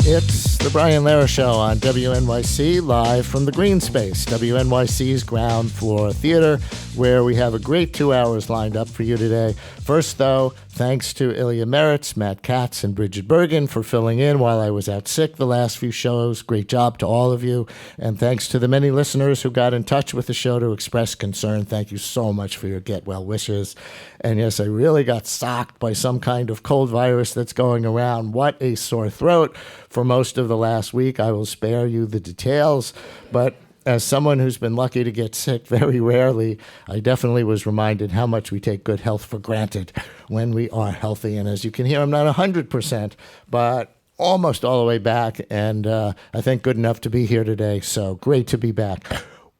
It's the Brian Lehrer Show on WNYC, live from the Green Space, WNYC's ground floor theater, where we have a great 2 hours lined up for you today. First, though, thanks to Ilya Meritz, Matt Katz, and Bridget Bergen for filling in while I was out sick the last few shows. Great job to all of you. And thanks to the many listeners who got in touch with the show to express concern. Thank you so much for your get well wishes. And yes, I really got socked by some kind of cold virus that's going around. What a sore throat for most of the last week. I will spare you the details, but as someone who's been lucky to get sick very rarely, I definitely was reminded how much we take good health for granted when we are healthy. And as you can hear, I'm not 100%, but almost all the way back, and I think good enough to be here today. So great to be back.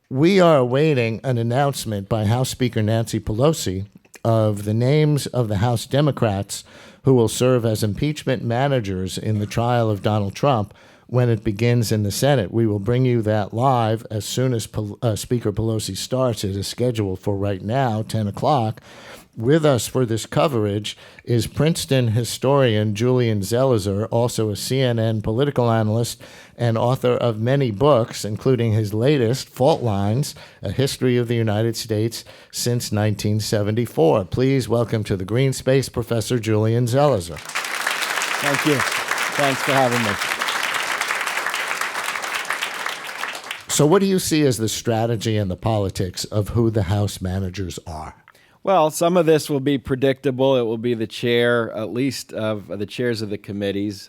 We are awaiting an announcement by House Speaker Nancy Pelosi of the names of the House Democrats who will serve as impeachment managers in the trial of Donald Trump when it begins in the Senate. We will bring you that live as soon as Speaker Pelosi starts. It is scheduled for right now, 10 o'clock. With us for this coverage is Princeton historian Julian Zelizer, also a CNN political analyst and author of many books, including his latest, Fault Lines, A History of the United States Since 1974. Please welcome to the Green Space, Professor Julian Zelizer. Thank you. Thanks for having me. So what do you see as the strategy and the politics of who the House managers are? Well, some of this will be predictable. It will be the chair, at least of the chairs of the committees,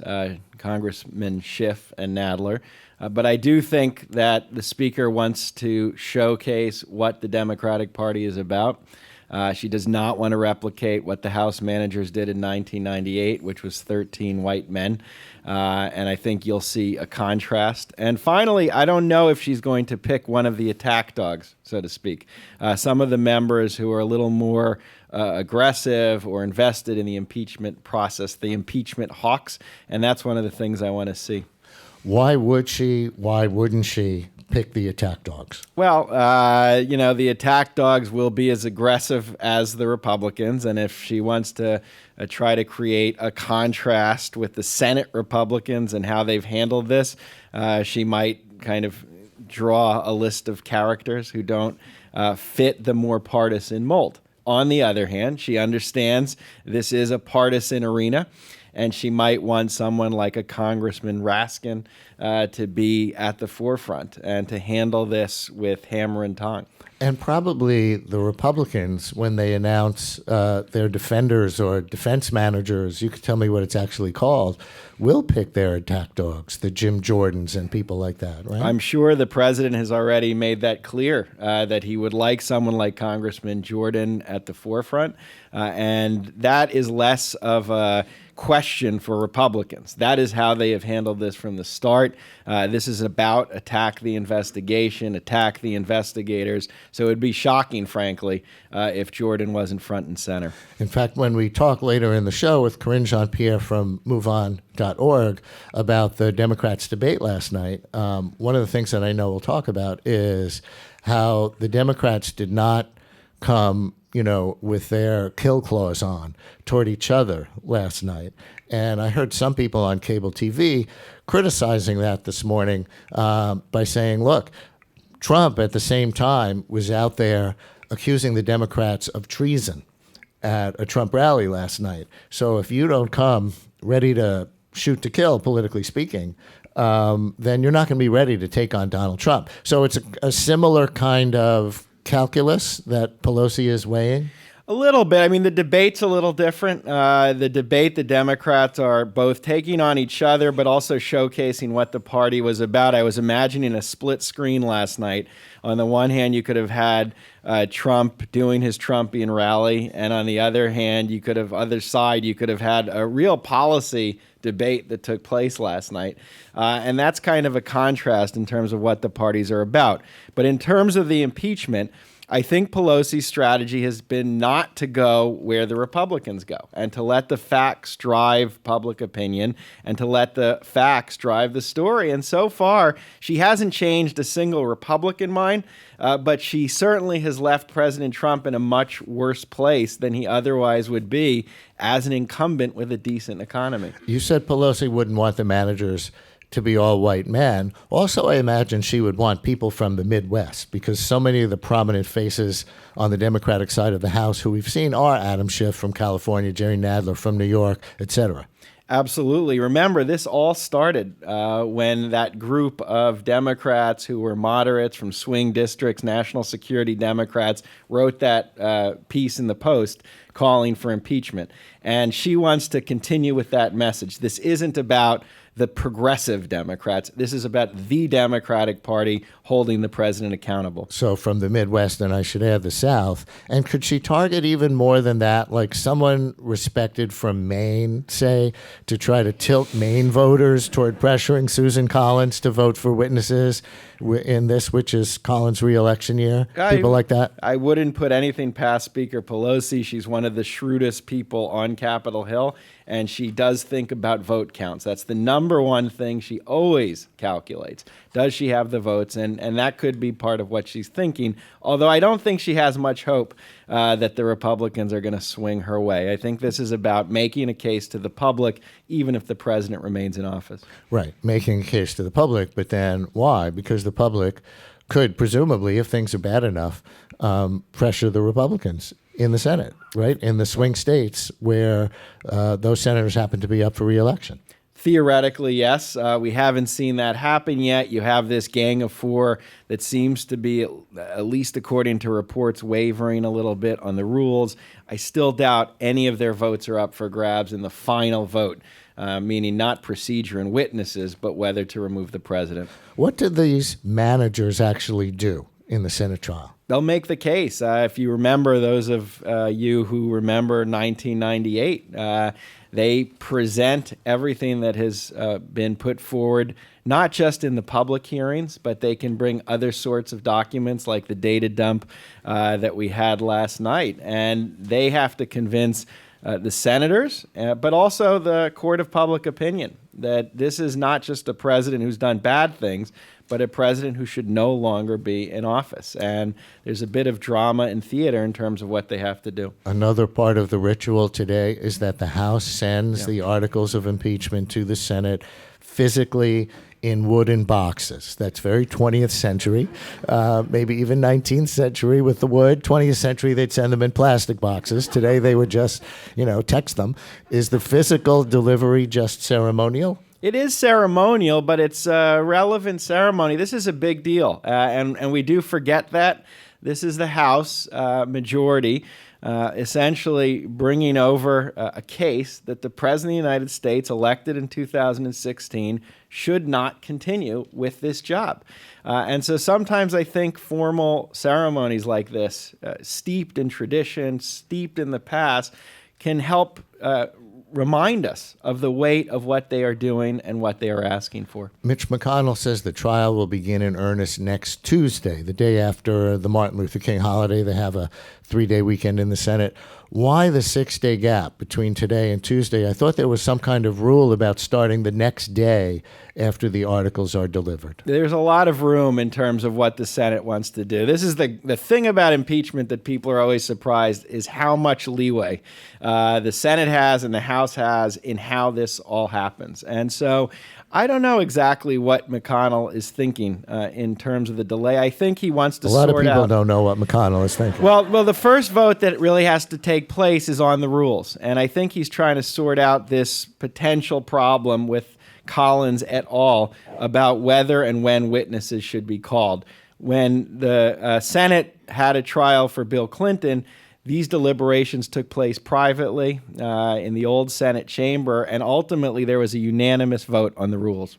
Congressman Schiff and Nadler. But I do think that the Speaker wants to showcase what the Democratic Party is about. She does not want to replicate what the House managers did in 1998, which was 13 white men. And I think you'll see a contrast. And finally, I don't know if she's going to pick one of the attack dogs, so to speak. Some of the members who are a little more aggressive or invested in the impeachment process, the impeachment hawks. And that's one of the things I want to see. Why would she? Why wouldn't she pick the attack dogs? Well, the attack dogs will be as aggressive as the Republicans. And if she wants to try to create a contrast with the Senate Republicans and how they've handled this, she might kind of draw a list of characters who don't fit the more partisan mold. On the other hand, she understands this is a partisan arena, and she might want someone like a Congressman Raskin to be at the forefront and to handle this with hammer and tongs. And probably the Republicans, when they announce their defenders or defense managers, you could tell me what it's actually called, will pick their attack dogs, the Jim Jordans and people like that, right? I'm sure the president has already made that clear, that he would like someone like Congressman Jordan at the forefront. And that is less of a question for Republicans. That is how they have handled this from the start. This is about attack the investigation, attack the investigators. So it'd be shocking, frankly, if Jordan wasn't front and center. In fact, when we talk later in the show with Corinne Jean-Pierre from MoveOn.org about the Democrats' debate last night, one of the things that I know we'll talk about is how the Democrats did not come with their kill claws on toward each other last night. And I heard some people on cable TV criticizing that this morning by saying, look, Trump at the same time was out there accusing the Democrats of treason at a Trump rally last night. So if you don't come ready to shoot to kill, politically speaking, then you're not going to be ready to take on Donald Trump. So it's a similar kind of calculus that Pelosi is weighing? A little bit. I mean, the debate's a little different. The debate, the Democrats are both taking on each other, but also showcasing what the party was about. I was imagining a split screen last night. On the one hand, you could have had Trump doing his Trumpian rally, and on the other hand, you could have had a real policy debate that took place last night. And that's kind of a contrast in terms of what the parties are about. But in terms of the impeachment, I think Pelosi's strategy has been not to go where the Republicans go and to let the facts drive public opinion and to let the facts drive the story. And so far, she hasn't changed a single Republican mind, but she certainly has left President Trump in a much worse place than he otherwise would be as an incumbent with a decent economy. You said Pelosi wouldn't want the managers to be all white men. Also, I imagine she would want people from the Midwest because so many of the prominent faces on the Democratic side of the House who we've seen are Adam Schiff from California, Jerry Nadler from New York, etc. Absolutely. Remember, this all started when that group of Democrats who were moderates from swing districts, national security Democrats, wrote that piece in the Post calling for impeachment. And she wants to continue with that message. This isn't about the progressive Democrats. This is about the Democratic Party holding the president accountable. So from the Midwest, and I should add the South. And could she target even more than that, like someone respected from Maine, say, to try to tilt Maine voters toward pressuring Susan Collins to vote for witnesses in this, which is Collins' re-election year? People like that? I wouldn't put anything past Speaker Pelosi. She's one of the shrewdest people on Capitol Hill, and she does think about vote counts. That's the number one thing she always calculates. Does she have the votes? And that could be part of what she's thinking, although I don't think she has much hope that the Republicans are going to swing her way. I think this is about making a case to the public, even if the president remains in office. Right, making a case to the public, but then why? Because the public could, presumably, if things are bad enough, pressure the Republicans in the Senate, right? In the swing states where those senators happen to be up for re-election. Theoretically, yes. We haven't seen that happen yet. You have this gang of four that seems to be, at least according to reports, wavering a little bit on the rules. I still doubt any of their votes are up for grabs in the final vote, meaning not procedure and witnesses, but whether to remove the president. What do these managers actually do in the Senate trial? They'll make the case. If you remember, those of you who remember 1998, they present everything that has been put forward, not just in the public hearings, but they can bring other sorts of documents like the data dump that we had last night. And they have to convince the senators, but also the court of public opinion, that this is not just a president who's done bad things, but a president who should no longer be in office. And there's a bit of drama and theater in terms of what they have to do. Another part of the ritual today is that the House sends the articles of impeachment to the Senate physically in wooden boxes. That's very 20th century, maybe even 19th century with the wood. 20th century, they'd send them in plastic boxes. Today, they would just, text them. Is the physical delivery just ceremonial? It is ceremonial, but it's a relevant ceremony. This is a big deal, and we do forget that. This is the House majority essentially bringing over a case that the President of the United States, elected in 2016, should not continue with this job. And so sometimes I think formal ceremonies like this, steeped in tradition, steeped in the past, can help remind us of the weight of what they are doing and what they are asking for. Mitch McConnell says the trial will begin in earnest next Tuesday, the day after the Martin Luther King holiday. They have a 3-day weekend in the Senate. Why the 6-day gap between today and Tuesday? I thought there was some kind of rule about starting the next day after the articles are delivered. There's a lot of room in terms of what the Senate wants to do. This is the thing about impeachment that people are always surprised is how much leeway the Senate has and the House has in how this all happens. And so I don't know exactly what McConnell is thinking in terms of the delay. I think he wants to sort out... A lot of people don't know what McConnell is thinking. Well, the first vote that really has to take place is on the rules. And I think he's trying to sort out this potential problem with Collins et al. About whether and when witnesses should be called. When the Senate had a trial for Bill Clinton, these deliberations took place privately in the old Senate chamber, and ultimately there was a unanimous vote on the rules.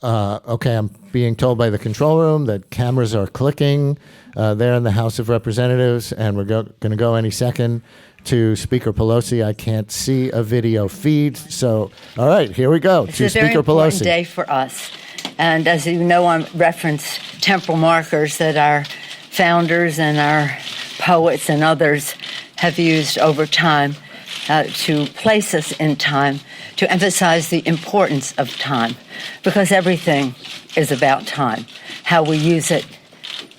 Okay, I'm being told by the control room that cameras are clicking there in the House of Representatives, and we're going to go any second to Speaker Pelosi. I can't see a video feed, so all right, here we go to Speaker Pelosi. It's a very important day for us. And as you know, I reference temporal markers that our founders and our poets and others have used over time to place us in time, to emphasize the importance of time, because everything is about time, how we use it,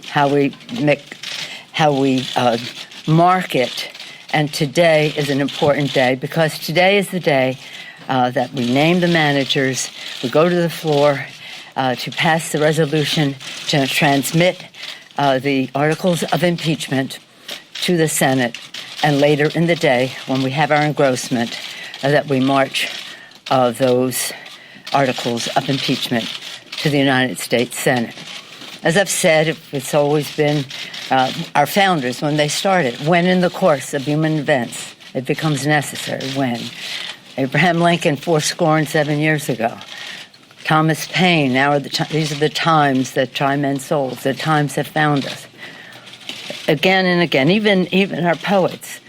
how we mark it. And today is an important day, because today is the day that we name the managers, we go to the floor to pass the resolution to transmit the articles of impeachment to the Senate, and later in the day, when we have our engrossment, that we march those articles of impeachment to the United States Senate. As I've said, it's always been our founders, when they started, when in the course of human events it becomes necessary, when. Abraham Lincoln 7 years ago. Thomas Paine, these are the times that try men's souls, the times that found us. Again and again, even our poets.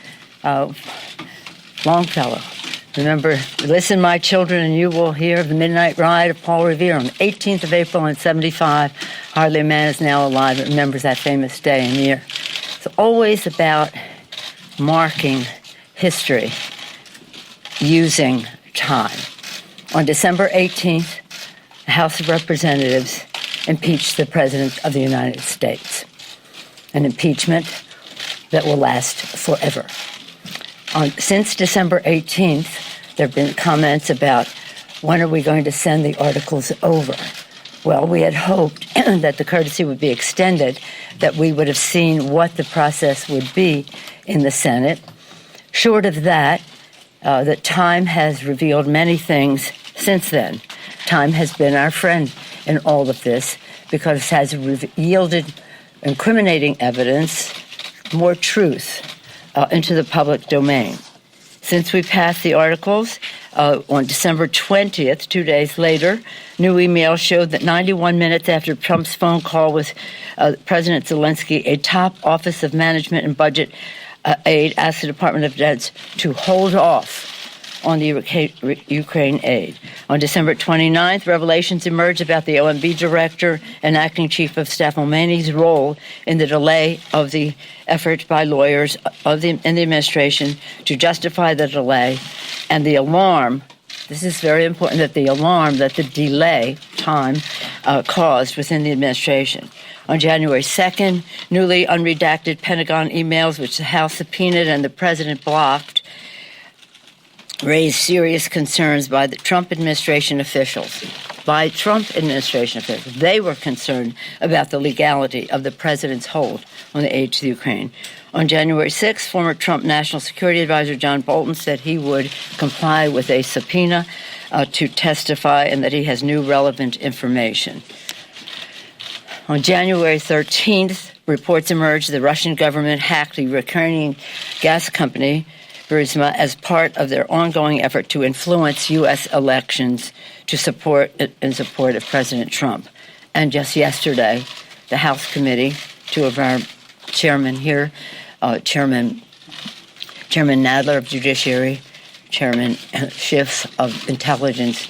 Longfellow, remember, listen, my children, and you will hear the midnight ride of Paul Revere on the 18th of April in 75. Hardly a man is now alive that remembers that famous day and year. It's always about marking history using time. On December 18th, the House of Representatives impeached the President of the United States. An impeachment that will last forever. Since December 18th, there have been comments about when are we going to send the articles over. Well, we had hoped that the courtesy would be extended, that we would have seen what the process would be in the Senate. Short of that, that time has revealed many things since then. Time has been our friend in all of this, because it has yielded incriminating evidence, more truth into the public domain. Since we passed the articles, on December 20th, 2 days later, new emails showed that 91 minutes after Trump's phone call with President Zelensky, a top Office of Management and Budget aide asked the Department of Defense to hold off on the Ukraine aid. On December 29th, revelations emerged about the OMB director and acting chief of staff Khomeini's role in the delay of the effort by lawyers in the administration to justify the delay, and the alarm. This is very important, that the alarm that the delay time caused within the administration. On January 2nd, newly unredacted Pentagon emails, which the House subpoenaed and the president blocked, raised serious concerns by the Trump administration officials. They were concerned about the legality of the president's hold on the aid to the Ukraine. On January 6th, former Trump National Security Advisor John Bolton said he would comply with a subpoena to testify, and that he has new relevant information. On January 13th, reports emerged the Russian government hacked the Ukrainian gas company Burisma as part of their ongoing effort to influence U.S. elections in support of President Trump. And just yesterday, the House committee, two of our chairmen here, Chairman Nadler of Judiciary, Chairman Schiff of Intelligence,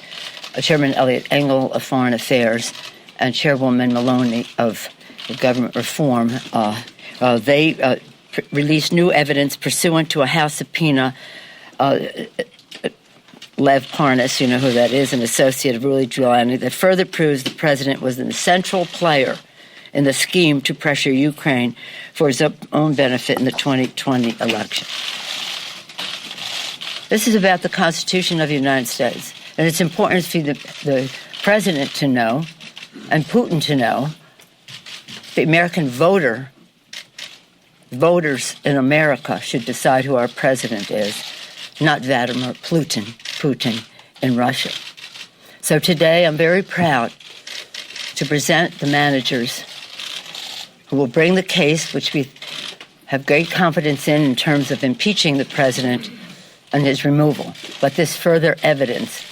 Chairman Eliot Engel of Foreign Affairs, and Chairwoman Maloney of Government Reform, they released new evidence pursuant to a House subpoena. Lev Parnas, you know who that is, an associate of Rudy Giuliani, that further proves the president was the central player in the scheme to pressure Ukraine for his own benefit in the 2020 election. This is about the Constitution of the United States, and it's important for the president to know, and Putin to know, the American voters in America should decide who our president is, not Vladimir Putin in Russia. So today I'm very proud to present the managers who will bring the case, which we have great confidence in terms of impeaching the president and his removal. But this further evidence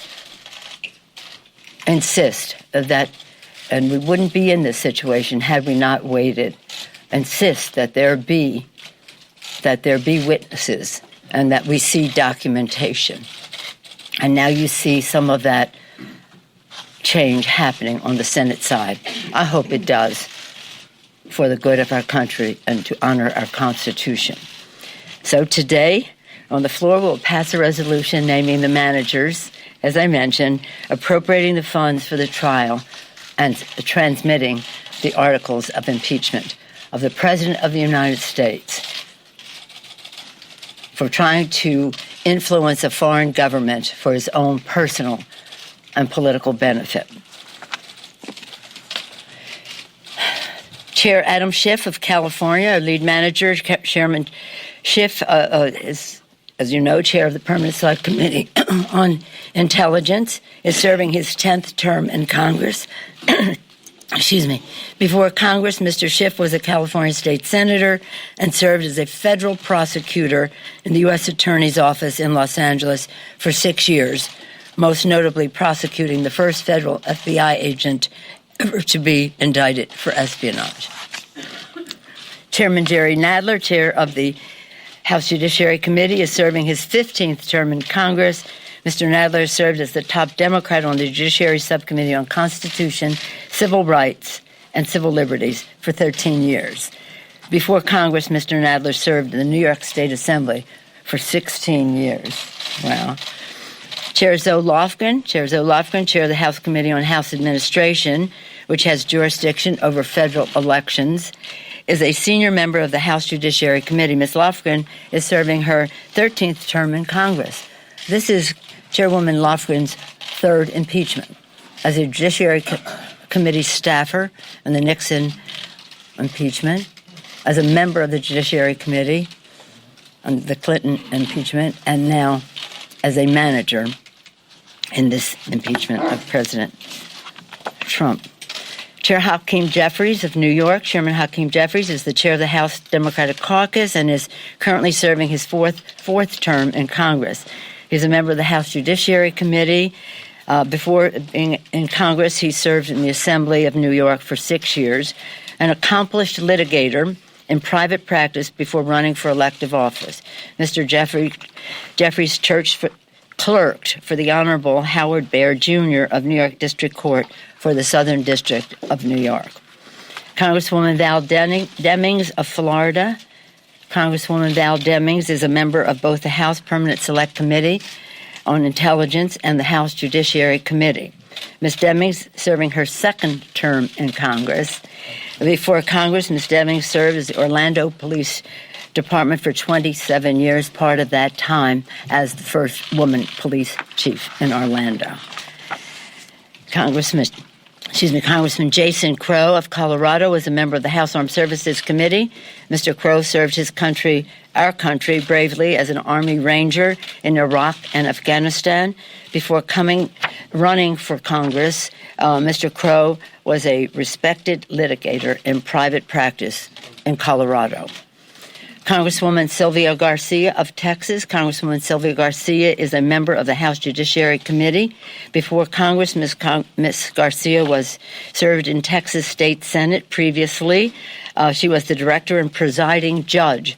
insists that, and we wouldn't be in this situation had we not waited, insist that there be witnesses and that we see documentation. And now you see some of that change happening on the Senate side. I hope it does, for the good of our country and to honor our Constitution. So today, on the floor, we'll pass a resolution naming the managers, as I mentioned, appropriating the funds for the trial, and transmitting the articles of impeachment of the President of the United States for trying to influence a foreign government for his own personal and political benefit. Chair Adam Schiff of California, our lead manager. Chairman Schiff is, as you know, chair of the Permanent Select Committee on Intelligence, is serving his 10th term in Congress. Excuse me. Before Congress, Mr. Schiff was a California state senator and served as a federal prosecutor in the U.S. Attorney's Office in Los Angeles for 6 years, most notably prosecuting the first federal FBI agent ever to be indicted for espionage. Chairman Jerry Nadler, chair of the House Judiciary Committee, is serving his 15th term in Congress. Mr. Nadler served as the top Democrat on the Judiciary Subcommittee on Constitution, Civil Rights, and Civil Liberties for 13 years. Before Congress, Mr. Nadler served in the New York State Assembly for 16 years. Wow. Chair Zoe Lofgren, chair of the House Committee on House Administration, which has jurisdiction over federal elections, is a senior member of the House Judiciary Committee. Ms. Lofgren is serving her 13th term in Congress. This is Chairwoman Lofgren's third impeachment. As a Judiciary Committee staffer in the Nixon impeachment, as a member of the Judiciary Committee on the Clinton impeachment, and now as a manager in this impeachment of President Trump. Chair Hakeem Jeffries of New York. Chairman Hakeem Jeffries is the chair of the House Democratic Caucus and is currently serving his fourth term in Congress. He's a member of the House Judiciary Committee. Before being in Congress, he served in the Assembly of New York for 6 years, an accomplished litigator in private practice before running for elective office. Mr. Jeffries clerked for the Honorable Howard Baer, Jr. of New York District Court for the Southern District of New York. Congresswoman Val Demings of Florida. Congresswoman Val Demings is a member of both the House Permanent Select Committee on Intelligence and the House Judiciary Committee. Ms. Demings serving her second term in Congress. Before Congress, Ms. Demings served as the Orlando Police Department for 27 years, part of that time as the first woman police chief in Orlando. Congressman Jason Crow of Colorado is a member of the House Armed Services Committee. Mr. Crow served our country, bravely as an Army Ranger in Iraq and Afghanistan. Before running for Congress, Mr. Crow was a respected litigator in private practice in Colorado. Congresswoman Sylvia Garcia of Texas. Congresswoman Sylvia Garcia is a member of the House Judiciary Committee. Before Congress, Ms. Garcia served in Texas State Senate previously. She was the director and presiding judge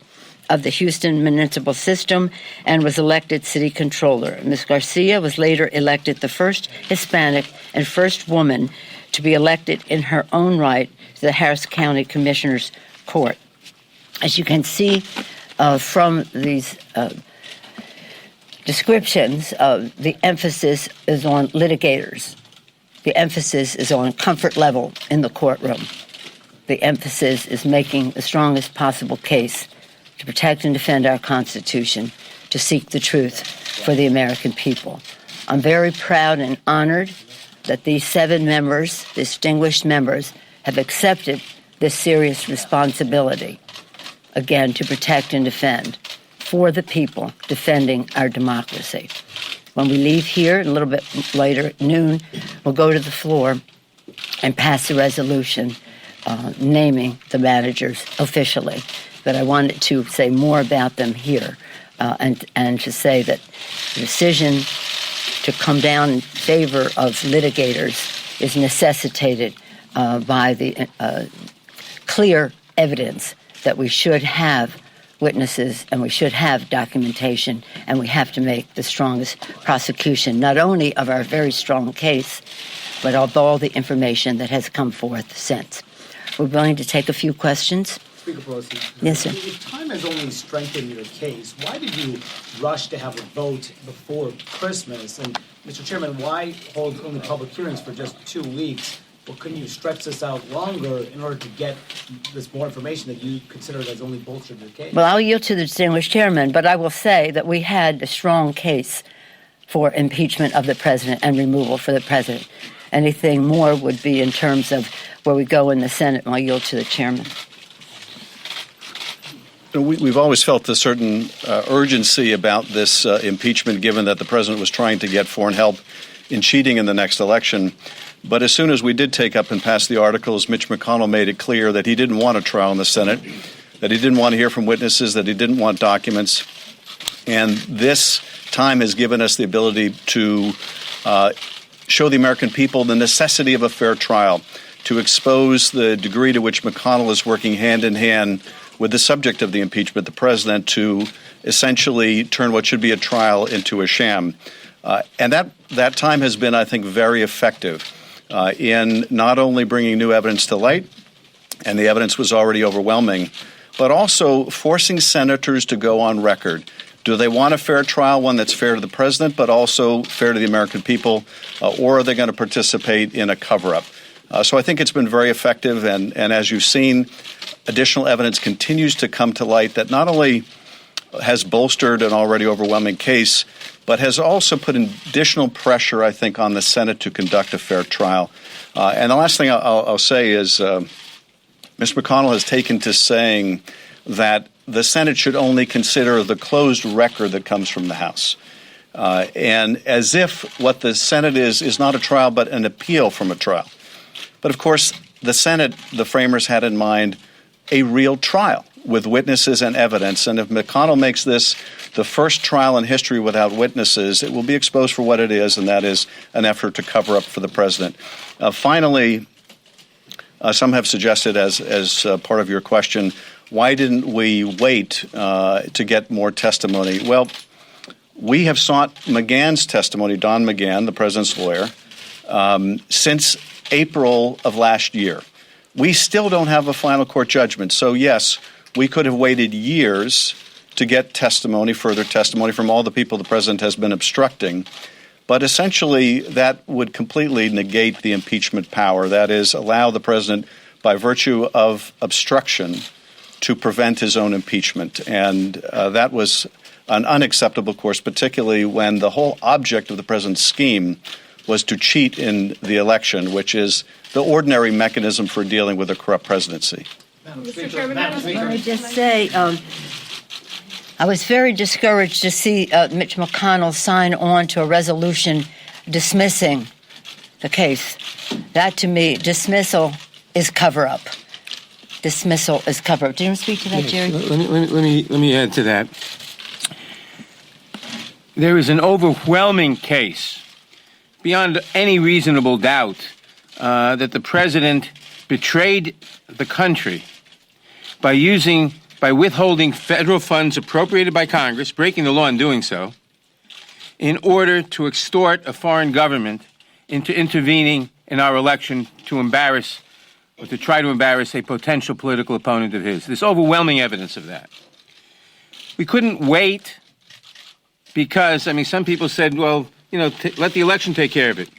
of the Houston Municipal System and was elected city controller. Ms. Garcia was later elected the first Hispanic and first woman to be elected in her own right to the Harris County Commissioner's Court. As you can see from these descriptions, the emphasis is on litigators. The emphasis is on comfort level in the courtroom. The emphasis is making the strongest possible case to protect and defend our Constitution, to seek the truth for the American people. I'm very proud and honored that these 7 members, distinguished members, have accepted this serious responsibility. Again, to protect and defend for the people, defending our democracy. When we leave here, a little bit later, at noon, we'll go to the floor and pass a resolution naming the managers officially. But I wanted to say more about them here and to say that the decision to come down in favor of litigators is necessitated by the clear evidence that we should have witnesses and we should have documentation, and we have to make the strongest prosecution, not only of our very strong case, but of all the information that has come forth since. We're going to take a few questions. Speaker Pelosi. Yes, sir. If time has only strengthened your case, why did you rush to have a vote before Christmas? And, Mr. Chairman, why hold only public hearings for just 2 weeks? Well, couldn't you stretch this out longer in order to get this more information that you considered as only bolstered your case? Well, I'll yield to the distinguished chairman, but I will say that we had a strong case for impeachment of the president and removal for the president. Anything more would be in terms of where we go in the Senate, and I'll yield to the chairman. We've always felt a certain urgency about this impeachment, given that the president was trying to get foreign help in cheating in the next election. But as soon as we did take up and pass the articles, Mitch McConnell made it clear that he didn't want a trial in the Senate, that he didn't want to hear from witnesses, that he didn't want documents. And this time has given us the ability to show the American people the necessity of a fair trial, to expose the degree to which McConnell is working hand in hand with the subject of the impeachment, the president, to essentially turn what should be a trial into a sham. And that time has been, I think, very effective in not only bringing new evidence to light, and the evidence was already overwhelming, but also forcing senators to go on record. Do they want a fair trial, one that's fair to the president, but also fair to the American people, or are they going to participate in a cover-up? So I think it's been very effective, and as you've seen, additional evidence continues to come to light that not only has bolstered an already overwhelming case, but has also put additional pressure, I think, on the Senate to conduct a fair trial. And the last thing I'll say is Mr. McConnell has taken to saying that the Senate should only consider the closed record that comes from the House. And as if what the Senate is not a trial, but an appeal from a trial. But, of course, the Senate, the framers had in mind a real trial with witnesses and evidence. And if McConnell makes this the first trial in history without witnesses, it will be exposed for what it is, and that is an effort to cover up for the president. Finally, some have suggested, as part of your question, why didn't we wait to get more testimony? Well, we have sought McGahn's testimony, Don McGahn, the president's lawyer, since April of last year. We still don't have a final court judgment. So, yes, we could have waited years to get testimony, further testimony from all the people the president has been obstructing. But essentially, that would completely negate the impeachment power. That is, allow the president, by virtue of obstruction, to prevent his own impeachment. And that was an unacceptable course, particularly when the whole object of the president's scheme was to cheat in the election, which is the ordinary mechanism for dealing with a corrupt presidency. Mr. Chairman, let me just say, I was very discouraged to see Mitch McConnell sign on to a resolution dismissing the case. That, to me, dismissal is cover-up. Dismissal is cover-up. Do you want to speak to that, Jerry? Let me add to that. There is an overwhelming case, beyond any reasonable doubt, that the president betrayed the country by withholding federal funds appropriated by Congress, breaking the law in doing so, in order to extort a foreign government into intervening in our election to embarrass or to try to embarrass a potential political opponent of his. There's overwhelming evidence of that. We couldn't wait because, some people said, well, let the election take care of it.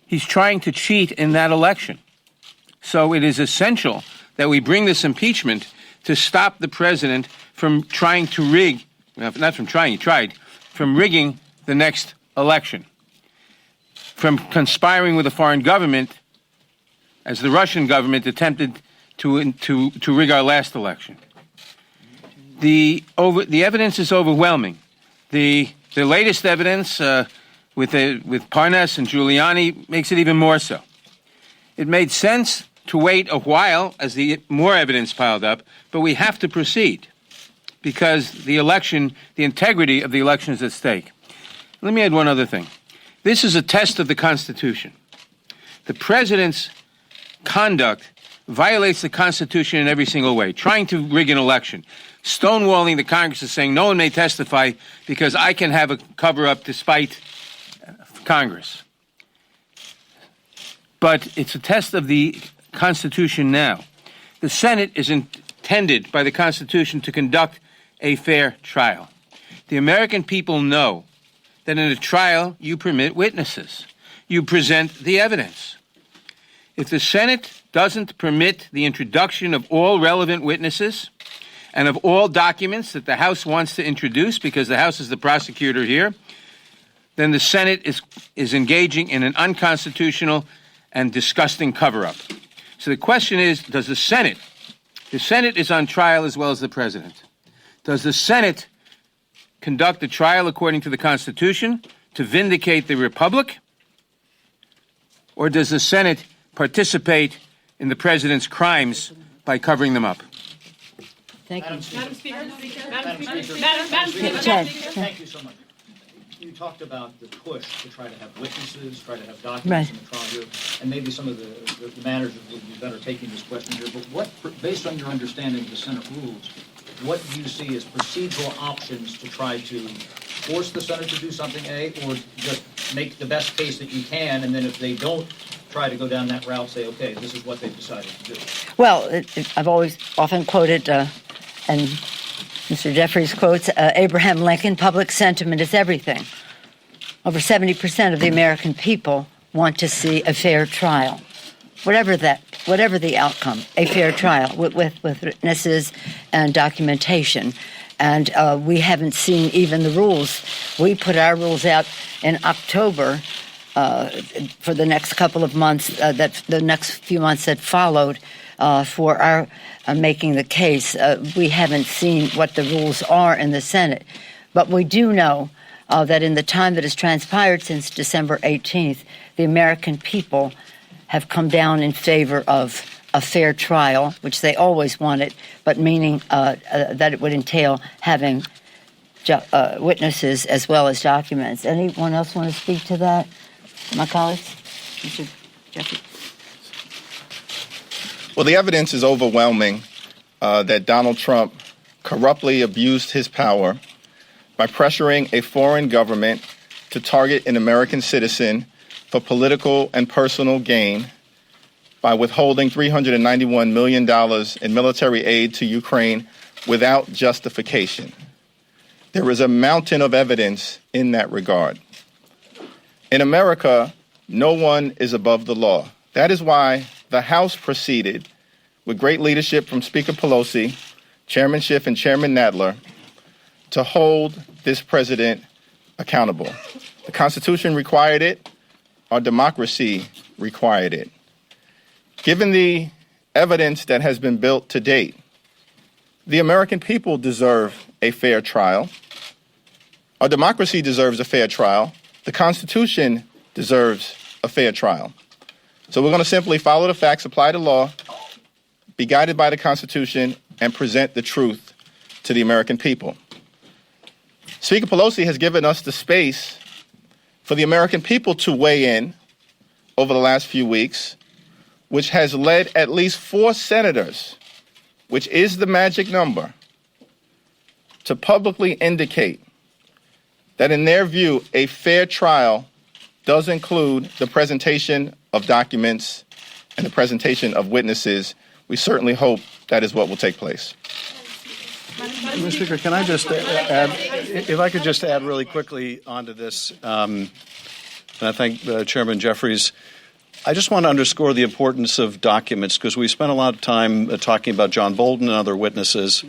He's trying to cheat in that election. So it is essential that we bring this impeachment to stop the president from trying to rig, from rigging the next election, from conspiring with a foreign government, as the Russian government attempted to rig our last election. The evidence is overwhelming. The latest evidence with Parnas and Giuliani makes it even more so. It made sense to wait a while as the more evidence piled up, but we have to proceed because the integrity of the election is at stake. Let me add one other thing. This is a test of the Constitution. The president's conduct violates the Constitution in every single way, trying to rig an election, stonewalling the Congress, is saying no one may testify because I can have a cover-up despite Congress. but it's a test of the Constitution now. The Senate is intended by the Constitution to conduct a fair trial. The American people know that in a trial you permit witnesses. You present the evidence. If the Senate doesn't permit the introduction of all relevant witnesses and of all documents that the House wants to introduce, because the House is the prosecutor here, then the Senate is engaging in an unconstitutional and disgusting cover-up. So the question is, does the Senate is on trial as well as the President. Does the Senate conduct a trial according to the Constitution to vindicate the Republic? Or does the Senate participate in the President's crimes by covering them up? Thank you. Madam Speaker. Thank you so much. You talked about the push to try to have witnesses, try to have documents in the trial here, and maybe some of the managers would be better taking this question here. But what, based on your understanding of the Senate rules, what do you see as procedural options to try to force the Senate to do something, A, or just make the best case that you can, and then if they don't try to go down that route, say, okay, this is what they've decided to do? Well, I've often quoted, and Mr. Jeffries quotes, Abraham Lincoln, public sentiment is everything. Over 70% of the American people want to see a fair trial. Whatever the outcome, a fair trial with witnesses and documentation. And we haven't seen even the rules. We put our rules out in October for the next couple of months, the next few months that followed for our making the case. We haven't seen what the rules are in the Senate. But we do know that in the time that has transpired since December 18th, the American people have come down in favor of a fair trial, which they always wanted, but meaning that it would entail having witnesses as well as documents. Anyone else want to speak to that? My colleagues? Mr. Jeffrey? Well, the evidence is overwhelming that Donald Trump corruptly abused his power by pressuring a foreign government to target an American citizen for political and personal gain by withholding $391 million in military aid to Ukraine without justification. There is a mountain of evidence in that regard. In America, no one is above the law. That is why the House proceeded with great leadership from Speaker Pelosi, Chairman Schiff, and Chairman Nadler to hold this president accountable. The Constitution required it. Our democracy required it. Given the evidence that has been built to date, the American people deserve a fair trial. Our democracy deserves a fair trial. The Constitution deserves a fair trial. So we're going to simply follow the facts, apply the law, be guided by the Constitution, and present the truth to the American people. Speaker Pelosi has given us the space for the American people to weigh in over the last few weeks, which has led at least 4 senators, which is the magic number, to publicly indicate that in their view, a fair trial does include the presentation of documents and the presentation of witnesses. We certainly hope that is what will take place. Mr. Speaker, can I just add, if I could just add really quickly onto this, and I thank Chairman Jeffries. I just want to underscore the importance of documents because we spent a lot of time talking about John Bolton and other witnesses.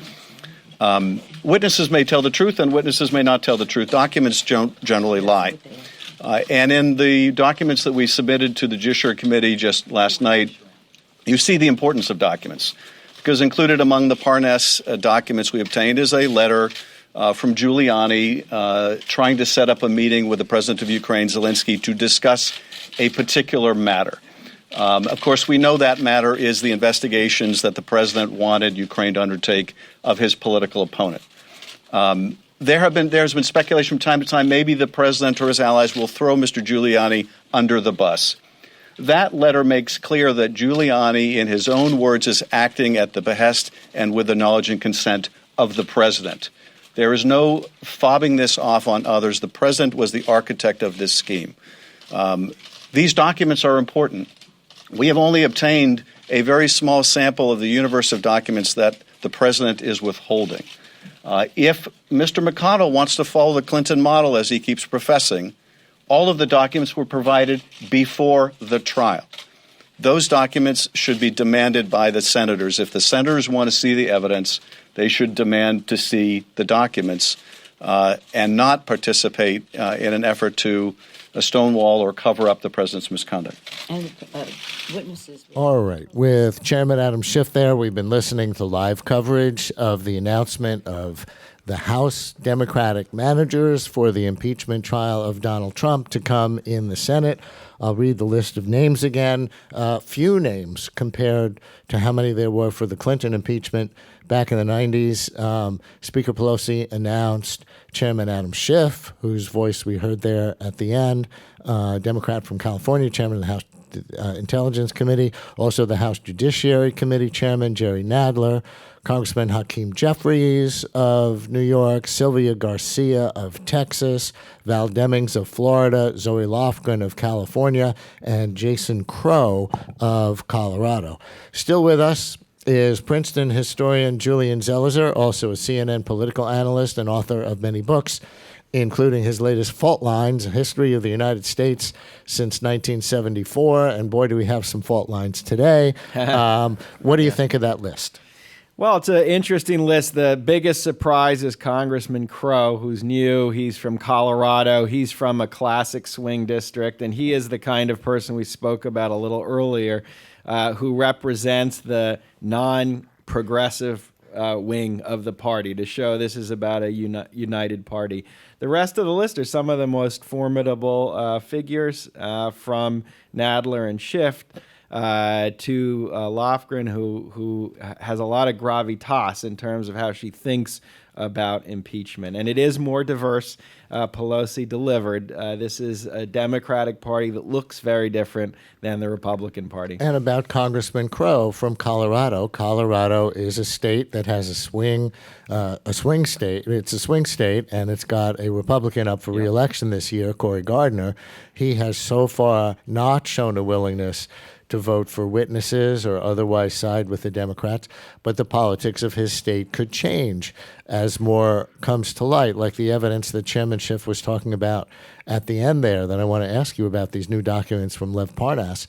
Witnesses may tell the truth and witnesses may not tell the truth. Documents generally lie. And in the documents that we submitted to the Judiciary Committee just last night, you see the importance of documents. Because included among the Parnas documents we obtained is a letter from Giuliani trying to set up a meeting with the President of Ukraine, Zelensky, to discuss a particular matter. Of course, we know that matter is the investigations that the President wanted Ukraine to undertake of his political opponent. There's been speculation from time to time maybe the President or his allies will throw Mr. Giuliani under the bus. That letter makes clear that Giuliani, in his own words, is acting at the behest and with the knowledge and consent of the President. There is no fobbing this off on others. The President was the architect of this scheme. These documents are important. We have only obtained a very small sample of the universe of documents that the president is withholding. If Mr. McConnell wants to follow the Clinton model, as he keeps professing, all of the documents were provided before the trial. Those documents should be demanded by the senators. If the senators want to see the evidence, they should demand to see the documents and not participate in an effort to stonewall or cover up the president's misconduct. And witnesses. All right. With Chairman Adam Schiff there, we've been listening to live coverage of the announcement of the House Democratic managers for the impeachment trial of Donald Trump to come in the Senate. I'll read the list of names again. Few names compared to how many there were for the Clinton impeachment back in the 90s. Speaker Pelosi announced Chairman Adam Schiff, whose voice we heard there at the end, Democrat from California, Chairman of the House Intelligence Committee, also the House Judiciary Committee Chairman Jerry Nadler, Congressman Hakeem Jeffries of New York, Sylvia Garcia of Texas, Val Demings of Florida, Zoe Lofgren of California, and Jason Crow of Colorado. Still with us is Princeton historian Julian Zelizer, also a CNN political analyst and author of many books, including his latest Fault Lines, A History of the United States since 1974. And boy, do we have some fault lines today. What do you think of that list? Well, it's an interesting list. The biggest surprise is Congressman Crow, who's new. He's from Colorado. He's from a classic swing district, and he is the kind of person we spoke about a little earlier, who represents the non-progressive wing of the party to show this is about a united party. The rest of the list are some of the most formidable figures from Nadler and Schiff to Lofgren, who has a lot of gravitas in terms of how she thinks about impeachment. And it is more diverse. Pelosi delivered. This is a Democratic Party that looks very different than the Republican Party. And about Congressman Crow from Colorado. Colorado is a state that has a swing state. It's a swing state, and it's got a Republican up for re-election this year, Cory Gardner. He has so far not shown a willingness to vote for witnesses or otherwise side with the Democrats, but the politics of his state could change as more comes to light, like the evidence that Chairman Schiff was talking about at the end there that I want to ask you about, these new documents from Lev Parnas.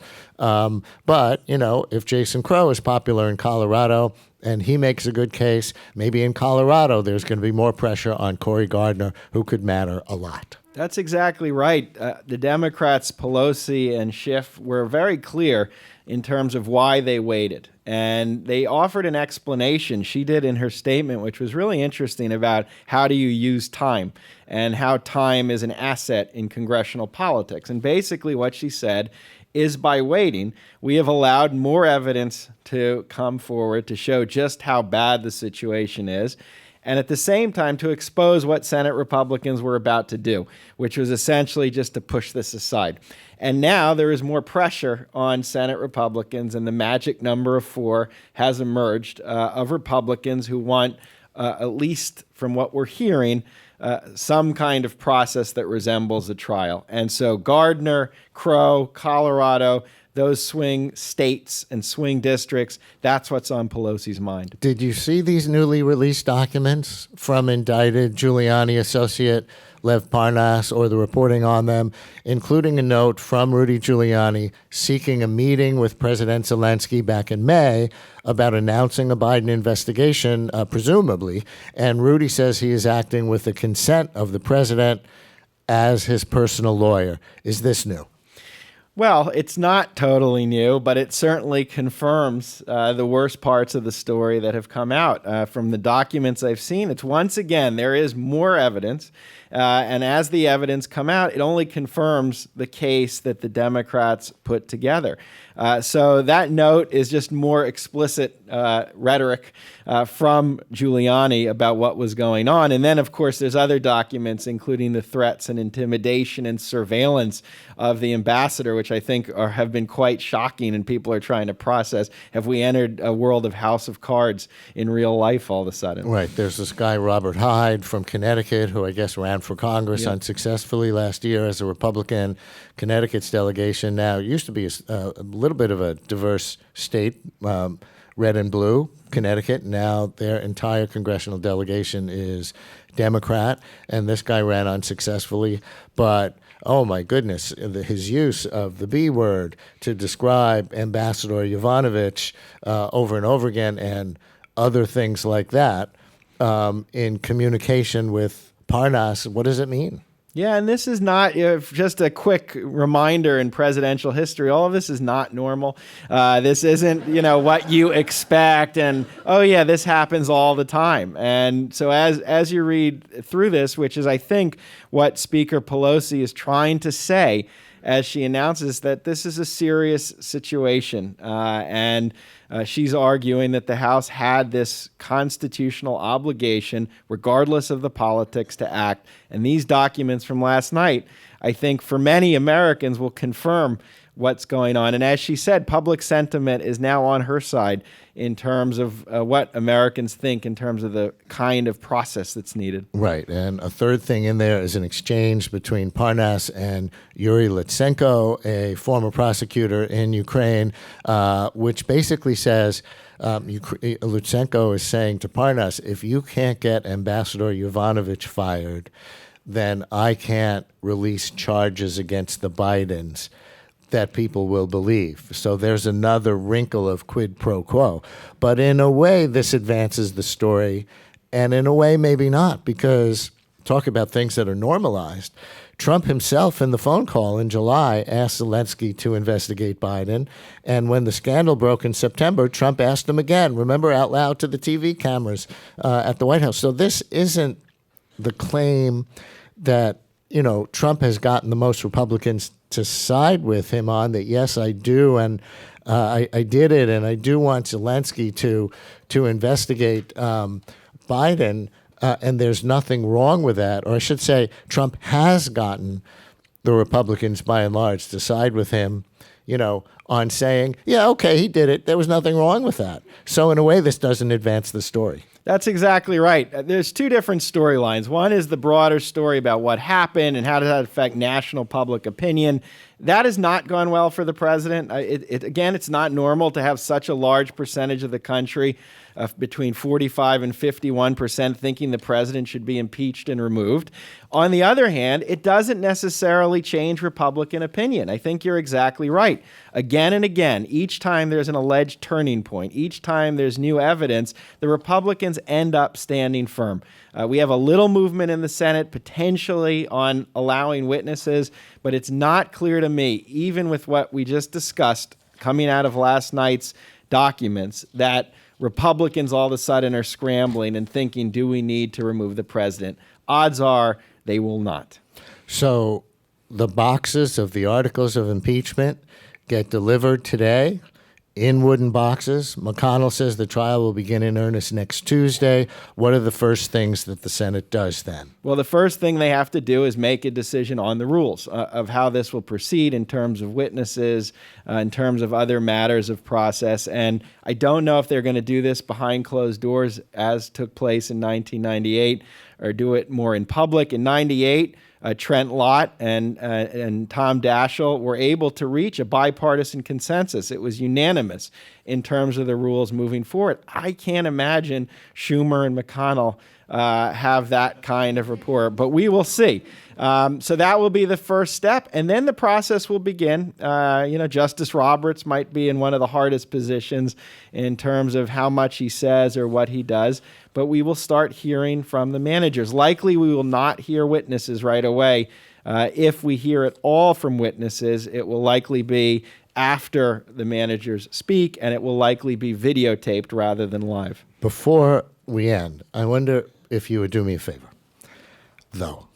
But, you know, if Jason Crow is popular in Colorado and he makes a good case, maybe in Colorado there's going to be more pressure on Cory Gardner, who could matter a lot. That's exactly right. The Democrats, Pelosi and Schiff, were very clear in terms of why they waited. And they offered an explanation, she did in her statement, which was really interesting, about how do you use time and how time is an asset in congressional politics. And basically what she said is by waiting, we have allowed more evidence to come forward to show just how bad the situation is, and at the same time to expose what Senate Republicans were about to do, which was essentially just to push this aside. And now there is more pressure on Senate Republicans, and the magic number of 4 has emerged of Republicans who want, at least from what we're hearing, some kind of process that resembles a trial. And so Gardner, Crow, Colorado, those swing states and swing districts, that's what's on Pelosi's mind. Did you see these newly released documents from indicted Giuliani associate Lev Parnas, or the reporting on them, including a note from Rudy Giuliani seeking a meeting with President Zelensky back in May about announcing a Biden investigation, presumably, and Rudy says he is acting with the consent of the president as his personal lawyer. Is this new? Well, it's not totally new, but it certainly confirms the worst parts of the story that have come out. From the documents I've seen, it's once again, there is more evidence. And as the evidence come out, it only confirms the case that the Democrats put together. So that note is just more explicit rhetoric from Giuliani about what was going on. And then, of course, there's other documents, including the threats and intimidation and surveillance of the ambassador, which I think have been quite shocking, and people are trying to process. Have we entered a world of House of Cards in real life all of a sudden? Right. There's this guy, Robert Hyde from Connecticut, who I guess ran for Congress unsuccessfully last year as a Republican. Connecticut's delegation now used to be a little bit of a diverse state, red and blue, Connecticut. Now their entire congressional delegation is Democrat, and this guy ran unsuccessfully. But oh my goodness, his use of the B word to describe Ambassador Yovanovitch over and over again, and other things like that in communication with Parnas, what does it mean? Yeah, and this is not, just a quick reminder in presidential history, all of this is not normal. This isn't, what you expect, and, oh yeah, this happens all the time. And so as you read through this, which is, I think, what Speaker Pelosi is trying to say as she announces that this is a serious situation, and she's arguing that the House had this constitutional obligation, regardless of the politics, to act. And these documents from last night, I think for many Americans will confirm what's going on. And as she said, public sentiment is now on her side in terms of what Americans think in terms of the kind of process that's needed. Right. And a third thing in there is an exchange between Parnas and Yuri Lutsenko, a former prosecutor in Ukraine, which basically says Lutsenko is saying to Parnas, if you can't get Ambassador Yovanovitch fired, then I can't release charges against the Bidens that people will believe. So there's another wrinkle of quid pro quo. But in a way, this advances the story, and in a way, maybe not, because talk about things that are normalized. Trump himself, in the phone call in July, asked Zelensky to investigate Biden, and when the scandal broke in September, Trump asked him again, remember, out loud to the TV cameras at the White House. So this isn't the claim that, Trump has gotten the most Republicans to side with him on, that yes, I do, and I did it, and I do want Zelensky to investigate Biden, and there's nothing wrong with that. Or I should say, Trump has gotten the Republicans, by and large, to side with him, on saying, yeah, okay, he did it. There was nothing wrong with that. So in a way, this doesn't advance the story. That's exactly right. There's two different storylines. One is the broader story about what happened and how does that affect national public opinion. That has not gone well for the president. Again, it's not normal to have such a large percentage of the country, between 45 and 51%, thinking the president should be impeached and removed. On the other hand, it doesn't necessarily change Republican opinion. I think you're exactly right. Again and again, each time there's an alleged turning point, each time there's new evidence, the Republicans end up standing firm. We have a little movement in the Senate potentially on allowing witnesses, but it's not clear to me, even with what we just discussed coming out of last night's documents, that Republicans all of a sudden are scrambling and thinking, do we need to remove the president? Odds are they will not. So the boxes of the articles of impeachment get delivered today in wooden boxes. McConnell says the trial will begin in earnest next Tuesday. What are the first things that the Senate does then? Well, the first thing they have to do is make a decision on the rules of how this will proceed in terms of witnesses, in terms of other matters of process. And I don't know if they're going to do this behind closed doors as took place in 1998 or do it more in public. In 98, Trent Lott and Tom Daschle were able to reach a bipartisan consensus. It was unanimous in terms of the rules moving forward. I can't imagine Schumer and McConnell have that kind of rapport, but we will see. So that will be the first step, and then the process will begin. Justice Roberts might be in one of the hardest positions in terms of how much he says or what he does, but we will start hearing from the managers. Likely we will not hear witnesses right away. If we hear at all from witnesses, it will likely be after the managers speak, and it will likely be videotaped rather than live. Before we end, I wonder if you would do me a favor, though.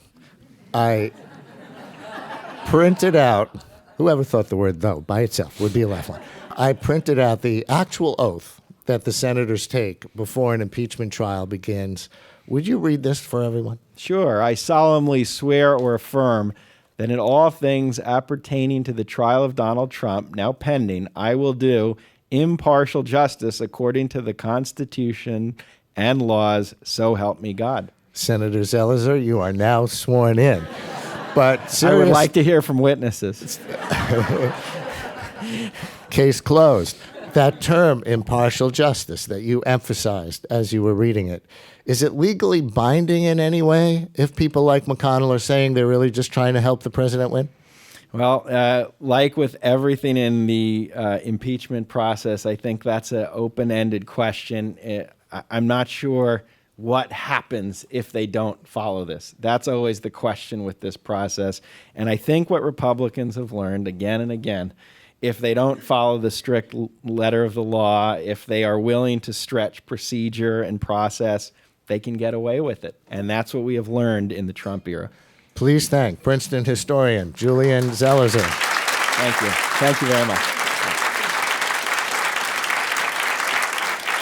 I printed out, whoever thought the word though by itself would be a lifeline. I printed out the actual oath that the senators take before an impeachment trial begins. Would you read this for everyone? Sure. I solemnly swear or affirm that in all things appertaining to the trial of Donald Trump, now pending, I will do impartial justice according to the Constitution and laws, so help me God. Senator Zelizer, you are now sworn in. But I would like to hear from witnesses. Case closed. That term, impartial justice, that you emphasized as you were reading it, is it legally binding in any way if people like McConnell are saying they're really just trying to help the president win? Well, like with everything in the impeachment process, I think that's an open-ended question. I'm not sure what happens if they don't follow this. That's always the question with this process. And I think what Republicans have learned again and again, if they don't follow the strict letter of the law, if they are willing to stretch procedure and process, they can get away with it. And that's what we have learned in the Trump era. Please thank Princeton historian Julian Zelizer. Thank you. Thank you very much.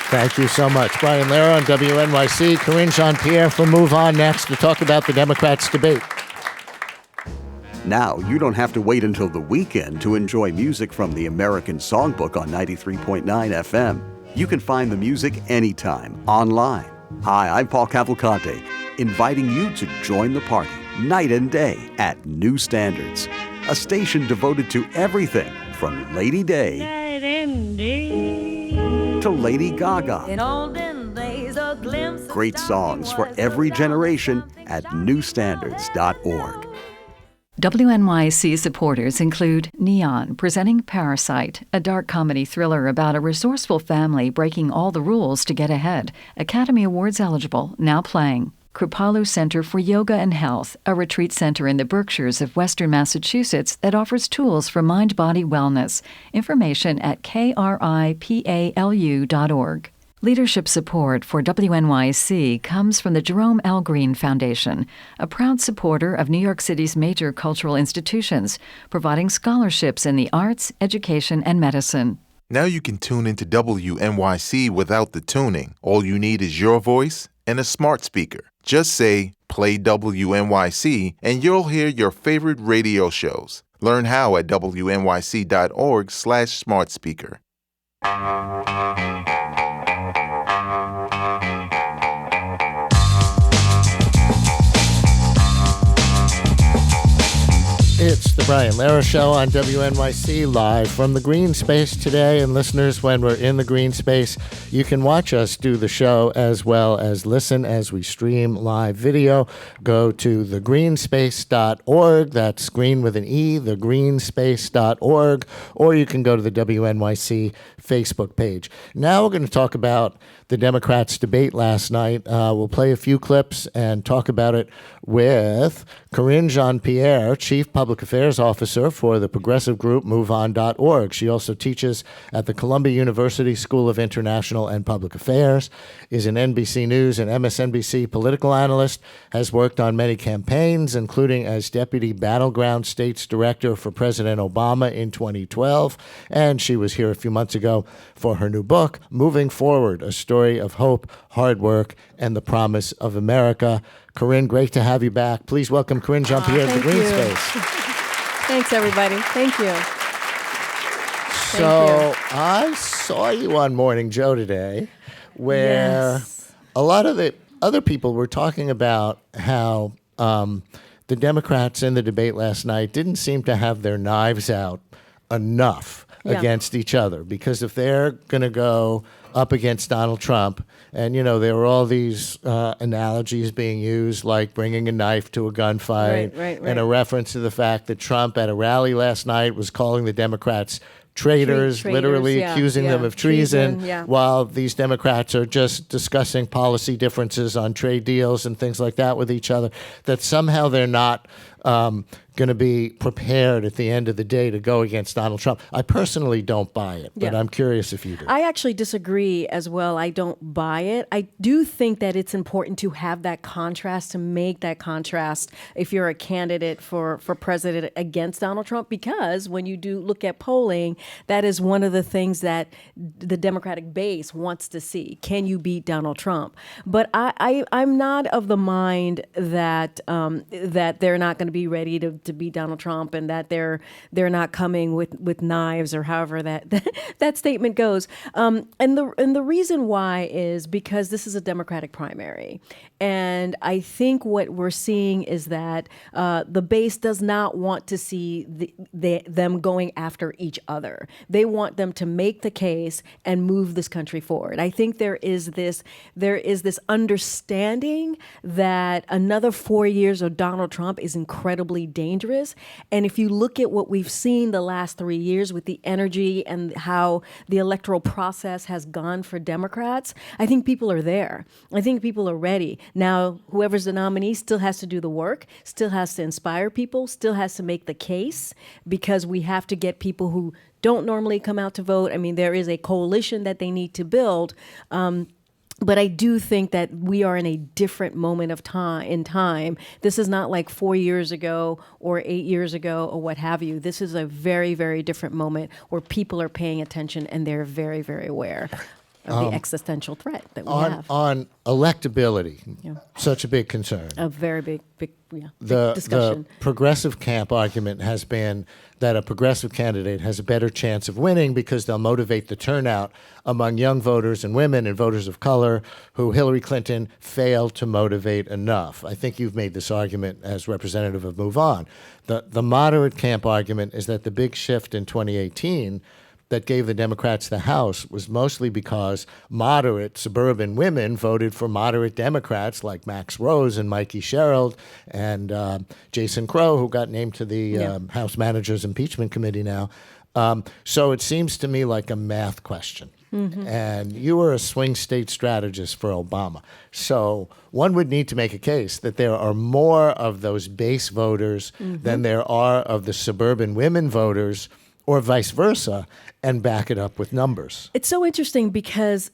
Thank you so much. Brian Lehrer on WNYC. Corinne Jean-Pierre from Move On next to talk about the Democrats' debate. Now you don't have to wait until the weekend to enjoy music from the American Songbook on 93.9 FM. You can find the music anytime, online. Hi, I'm Paul Cavalcante, inviting you to join the party night and day at New Standards, a station devoted to everything from Lady Day to Lady Gaga. In olden days, a glimpse. Great songs for every generation at newstandards.org. WNYC supporters include Neon, presenting Parasite, a dark comedy thriller about a resourceful family breaking all the rules to get ahead. Academy Awards eligible, now playing. Kripalu Center for Yoga and Health, a retreat center in the Berkshires of Western Massachusetts that offers tools for mind-body wellness. Information at kripalu.org. Leadership support for WNYC comes from the Jerome L. Green Foundation, a proud supporter of New York City's major cultural institutions, providing scholarships in the arts, education, and medicine. Now you can tune into WNYC without the tuning. All you need is your voice and a smart speaker. Just say, play WNYC, and you'll hear your favorite radio shows. Learn how at wnyc.org/smartspeaker. It's the Brian Lehrer Show on WNYC, live from the green space today. And listeners, when we're in the green space, you can watch us do the show as well as listen as we stream live video. Go to thegreenspace.org. That's green with an E, thegreenspace.org. Or you can go to the WNYC Facebook page. Now we're going to talk about the Democrats' debate last night. We'll play a few clips and talk about it with Corinne Jean-Pierre, Chief Public Affairs Officer for the progressive group MoveOn.org. She also teaches at the Columbia University School of International and Public Affairs, is an NBC News and MSNBC political analyst, has worked on many campaigns, including as Deputy Battleground States Director for President Obama in 2012, and she was here a few months ago for her new book, Moving Forward, a story of hope, hard work, and the promise of America. Corinne, great to have you back. Please welcome Corinne Jean-Pierre to the Green Space. Thanks, everybody. Thank you. So I saw you on Morning Joe today where a lot of the other people were talking about how the Democrats in the debate last night didn't seem to have their knives out enough against each other, because if they're going to go up against Donald Trump, and, you know, there were all these analogies being used, like bringing a knife to a gunfight, and a reference to the fact that Trump at a rally last night was calling the Democrats traitors, literally accusing them of treason, while these Democrats are just discussing policy differences on trade deals and things like that with each other, that somehow they're not going to be prepared at the end of the day to go against Donald Trump. I personally don't buy it, but I'm curious if you do. I actually disagree as well. I don't buy it. I do think that it's important to have that contrast, to make that contrast if you're a candidate for president against Donald Trump, because when you do look at polling, that is one of the things that the Democratic base wants to see. Can you beat Donald Trump? But I'm not of the mind that that they're not going to be ready to beat Donald Trump, and that they're not coming with knives, or however that statement goes. And the reason why is because this is a Democratic primary, and I think what we're seeing is that the base does not want to see them going after each other. They want them to make the case and move this country forward. I think there is this understanding that another 4 years of Donald Trump is incredibly dangerous. And if you look at what we've seen the last 3 years with the energy and how the electoral process has gone for Democrats, I think people are there. I think people are ready. Now, whoever's the nominee still has to do the work, still has to inspire people, still has to make the case, because we have to get people who don't normally come out to vote. I mean, there is a coalition that they need to build. But I do think that we are in a different moment of time. This is not like 4 years ago or 8 years ago or what have you. This is a very, very different moment where people are paying attention, and they're very, very aware of the existential threat that we have. On electability, such a big concern. A very big discussion. The progressive camp argument has been that a progressive candidate has a better chance of winning because they'll motivate the turnout among young voters and women and voters of color who Hillary Clinton failed to motivate enough. I think you've made this argument as representative of Move On. The moderate camp argument is that the big shift in 2018 that gave the Democrats the House was mostly because moderate suburban women voted for moderate Democrats like Max Rose and Mikey Sherrill and Jason Crow, who got named to the House Managers Impeachment Committee now. So it seems to me like a math question. Mm-hmm. And you were a swing state strategist for Obama. So one would need to make a case that there are more of those base voters than there are of the suburban women voters, or vice versa, and back it up with numbers. It's so interesting because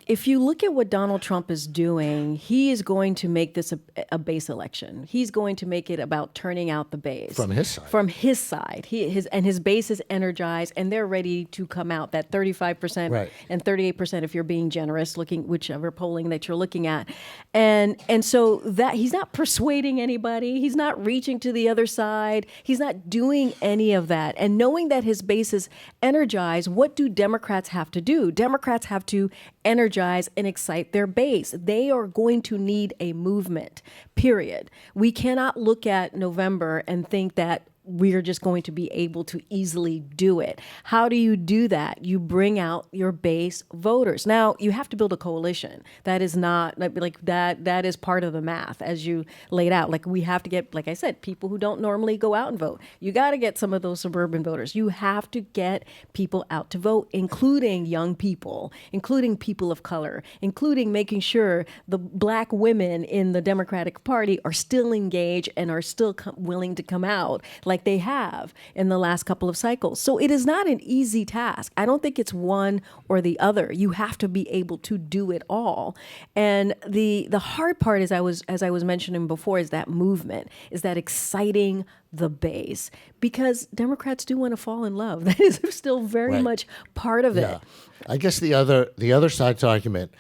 if you look at what Donald Trump is doing, he is going to make this a base election. He's going to make it about turning out the base. From his side. From his side. His base is energized, and they're ready to come out, that 35% and 38% if you're being generous, looking whichever polling that you're looking at. And so that he's not persuading anybody. He's not reaching to the other side. He's not doing any of that. And knowing that his base is energized, what do Democrats have to do? Democrats have to energize and excite their base. They are going to need a movement, period. We cannot look at November and think that we're just going to be able to easily do it. How do you do that? You bring out your base voters. Now, you have to build a coalition. That is not like that. That is part of the math as you laid out. Like, we have to get, like I said, people who don't normally go out and vote. You got to get some of those suburban voters. You have to get people out to vote, including young people, including people of color, including making sure the black women in the Democratic Party are still engaged and are still willing to come out like they have in the last couple of cycles. So it is not an easy task. I don't think it's one or the other. You have to be able to do it all. And the hard part, as I was mentioning before, is that movement, is that exciting the base, because Democrats do want to fall in love. That is still very much part of it. I guess the other side's argument,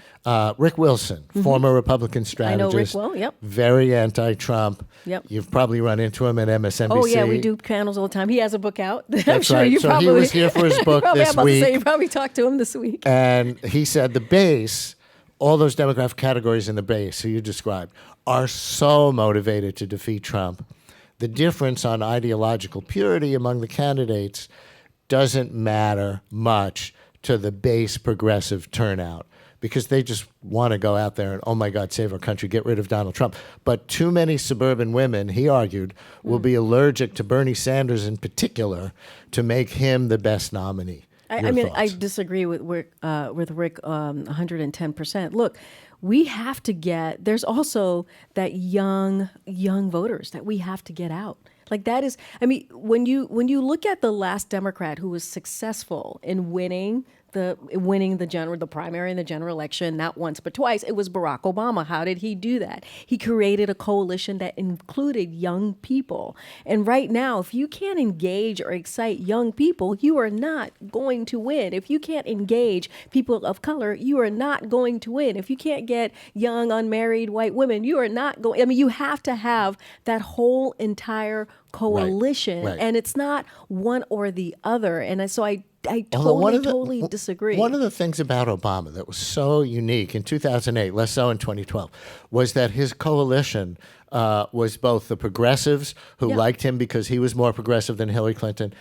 Rick Wilson, former Republican strategist. I know Rick well, yep. Very anti-Trump. Yep. You've probably run into him at MSNBC. Oh, yeah, we do panels all the time. He has a book out. I'm That's sure right. you so probably... he was here for his book this week. You probably talked to him this week. And he said the base, all those demographic categories in the base who you described, are so motivated to defeat Trump. The difference on ideological purity among the candidates doesn't matter much to the base progressive turnout, because they just want to go out there and, oh my God, save our country, get rid of Donald Trump. But too many suburban women, he argued, will be allergic to Bernie Sanders in particular to make him the best nominee. I mean, I disagree with Rick 110%. Look, we have to get, there's also that young voters that we have to get out. Like that is, I mean, when you look at the last Democrat who was successful in winning the primary and the general election, not once but twice, it was Barack Obama. How did he do that? He created a coalition that included young people. And right now, if you can't engage or excite young people, you are not going to win. If you can't engage people of color, you are not going to win. If you can't get young, unmarried white women, you are not going. I mean, you have to have that whole entire coalition, Right. and it's not one or the other. And so I totally disagree. One of the things about Obama that was so unique in 2008, less so in 2012, was that his coalition was both the progressives who liked him because he was more progressive than Hillary Clinton,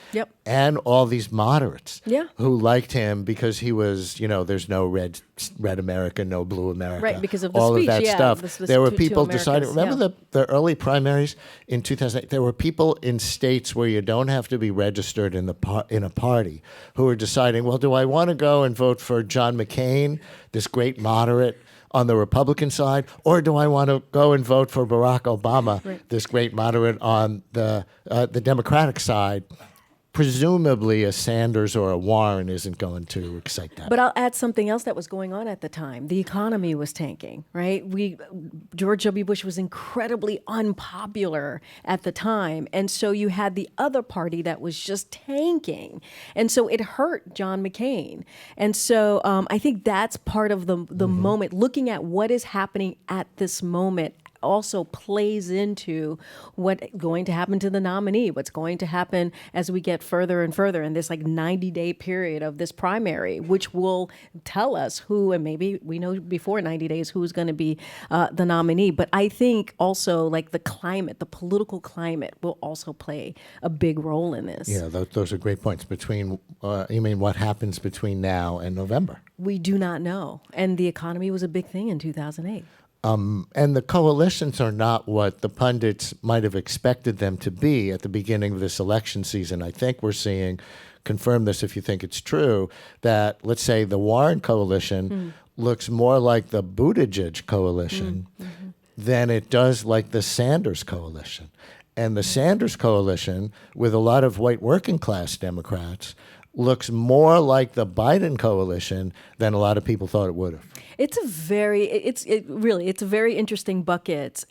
and all these moderates who liked him because he was, there's no red America, no blue America. Right, because of the all speech, of that stuff. There were two people Americas, deciding, remember the early primaries in 2008? There were people in states where you don't have to be registered in a party who were deciding, well, do I want to go and vote for John McCain, this great moderate, on the Republican side, or do I want to go and vote for Barack Obama, this great moderate, on the Democratic side? Presumably a Sanders or a Warren isn't going to excite that. But I'll add something else that was going on at the time. The economy was tanking, right? George W. Bush was incredibly unpopular at the time. And so you had the other party that was just tanking. And so it hurt John McCain. And so I think that's part of the moment. Looking at what is happening at this moment also plays into what's going to happen to the nominee, what's going to happen as we get further and further in this 90-day period of this primary, which will tell us who, and maybe we know before 90 days who's going to be the nominee. But I think also the climate, the political climate will also play a big role in this. Yeah, those are great points. You mean what happens between now and November? We do not know. And the economy was a big thing in 2008. And the coalitions are not what the pundits might have expected them to be at the beginning of this election season. I think we're seeing, confirm this if you think it's true, that let's say the Warren coalition looks more like the Buttigieg coalition than it does like the Sanders coalition. And the Sanders coalition, with a lot of white working class Democrats, looks more like the Biden coalition than a lot of people thought it would have. It's a very interesting bucket.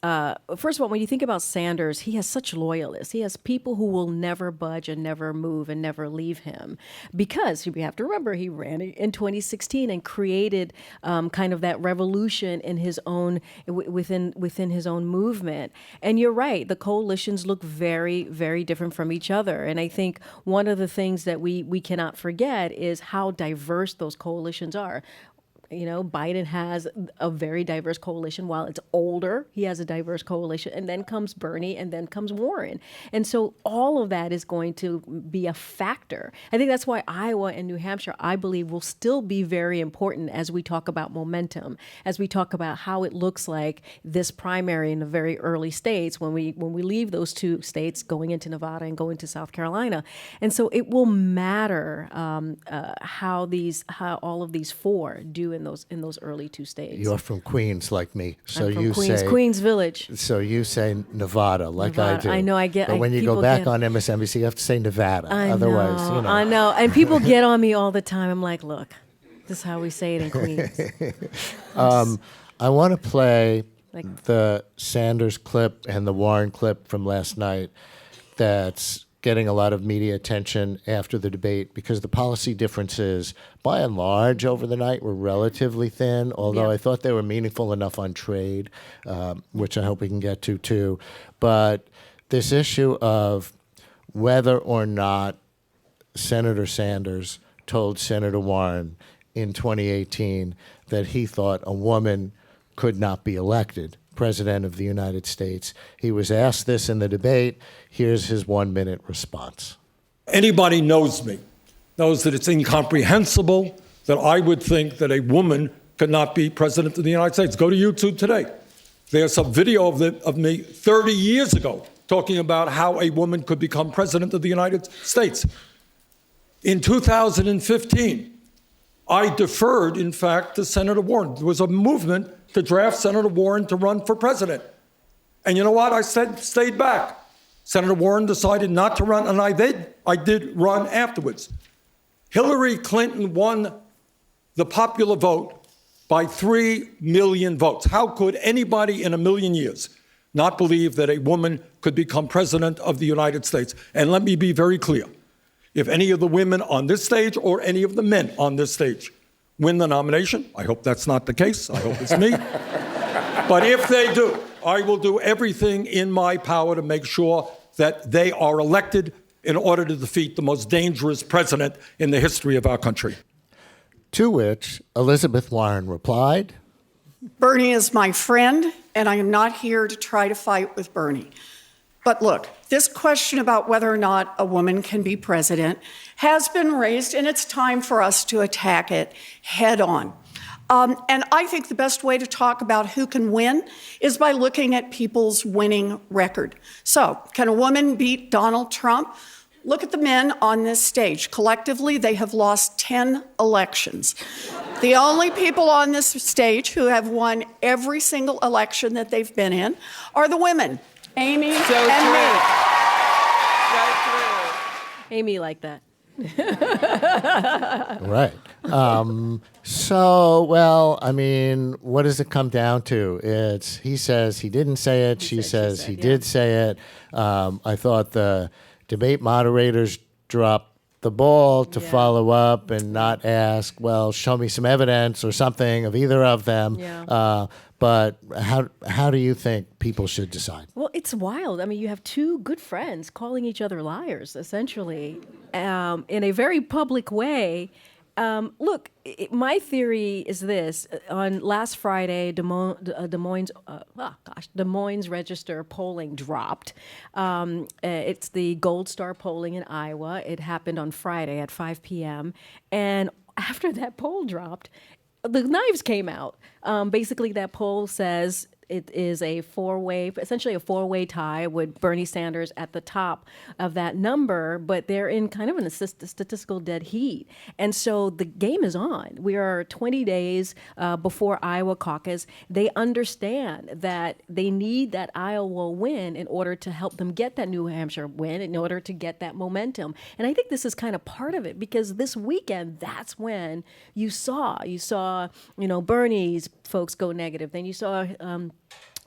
First of all, when you think about Sanders, he has such loyalists. He has people who will never budge and never move and never leave him, because we have to remember he ran in 2016 and created kind of that revolution in his own within his own movement. And you're right, the coalitions look very, very different from each other. And I think one of the things that we cannot forget is how diverse those coalitions are. Biden has a very diverse coalition. While it's older, he has a diverse coalition. And then comes Bernie, and then comes Warren. And so all of that is going to be a factor. I think that's why Iowa and New Hampshire, I believe, will still be very important as we talk about momentum, as we talk about how it looks like this primary in the very early states when we leave those two states going into Nevada and going to South Carolina. And so it will matter how all of these four do in those early two states. You're from Queens like me, so I'm from you Queens, say Queens Village. So you say Nevada, like I do. I know. But when you go back on MSNBC, you have to say Nevada. Otherwise, I know. And people get on me all the time. I'm like, look, this is how we say it in Queens. I want to play the Sanders clip and the Warren clip from last night. That's getting a lot of media attention after the debate, because the policy differences, by and large, over the night were relatively thin, although I thought they were meaningful enough on trade, which I hope we can get to, too. But this issue of whether or not Senator Sanders told Senator Warren in 2018 that he thought a woman could not be elected President of the United States. He was asked this in the debate. Here's his 1-minute response. Anybody knows me, knows that it's incomprehensible that I would think that a woman could not be president of the United States. Go to YouTube today. There's some video of me 30 years ago talking about how a woman could become president of the United States. In 2015, I deferred, in fact, to Senator Warren. There was a movement to draft Senator Warren to run for president. And you know what? I stayed back. Senator Warren decided not to run, and I did run afterwards. Hillary Clinton won the popular vote by 3 million votes. How could anybody in a million years not believe that a woman could become president of the United States? And let me be very clear. If any of the women on this stage or any of the men on this stage win the nomination, I hope that's not the case. I hope it's me. But if they do, I will do everything in my power to make sure that they are elected in order to defeat the most dangerous president in the history of our country. To which Elizabeth Warren replied, Bernie is my friend, and I am not here to try to fight with Bernie. But look, this question about whether or not a woman can be president has been raised, and it's time for us to attack it head on. And I think the best way to talk about who can win is by looking at people's winning record. So, can a woman beat Donald Trump? Look at the men on this stage. Collectively, they have lost 10 elections. The only people on this stage who have won every single election that they've been in are the women, Amy and me. Amy like that. Right. So, well, I mean, what does it come down to? It's he says he didn't say it. She says he did say it. I thought the debate moderators dropped the ball to follow up and not ask, well, show me some evidence or something of either of them. But how do you think people should decide? Well, it's wild. I mean, you have two good friends calling each other liars, essentially, in a very public way. Look, my theory is this. On last Friday, Des Moines Register polling dropped. It's the Gold Star polling in Iowa. It happened on Friday at 5 p.m. And after that poll dropped, the knives came out. Basically, that poll says it is essentially a four-way tie with Bernie Sanders at the top of that number, but they're in kind of a statistical dead heat. And so the game is on. We are 20 days before Iowa caucus. They understand that they need that Iowa win in order to help them get that New Hampshire win, in order to get that momentum. And I think this is kind of part of it, because this weekend, that's when you saw, Bernie's folks go negative. Then you saw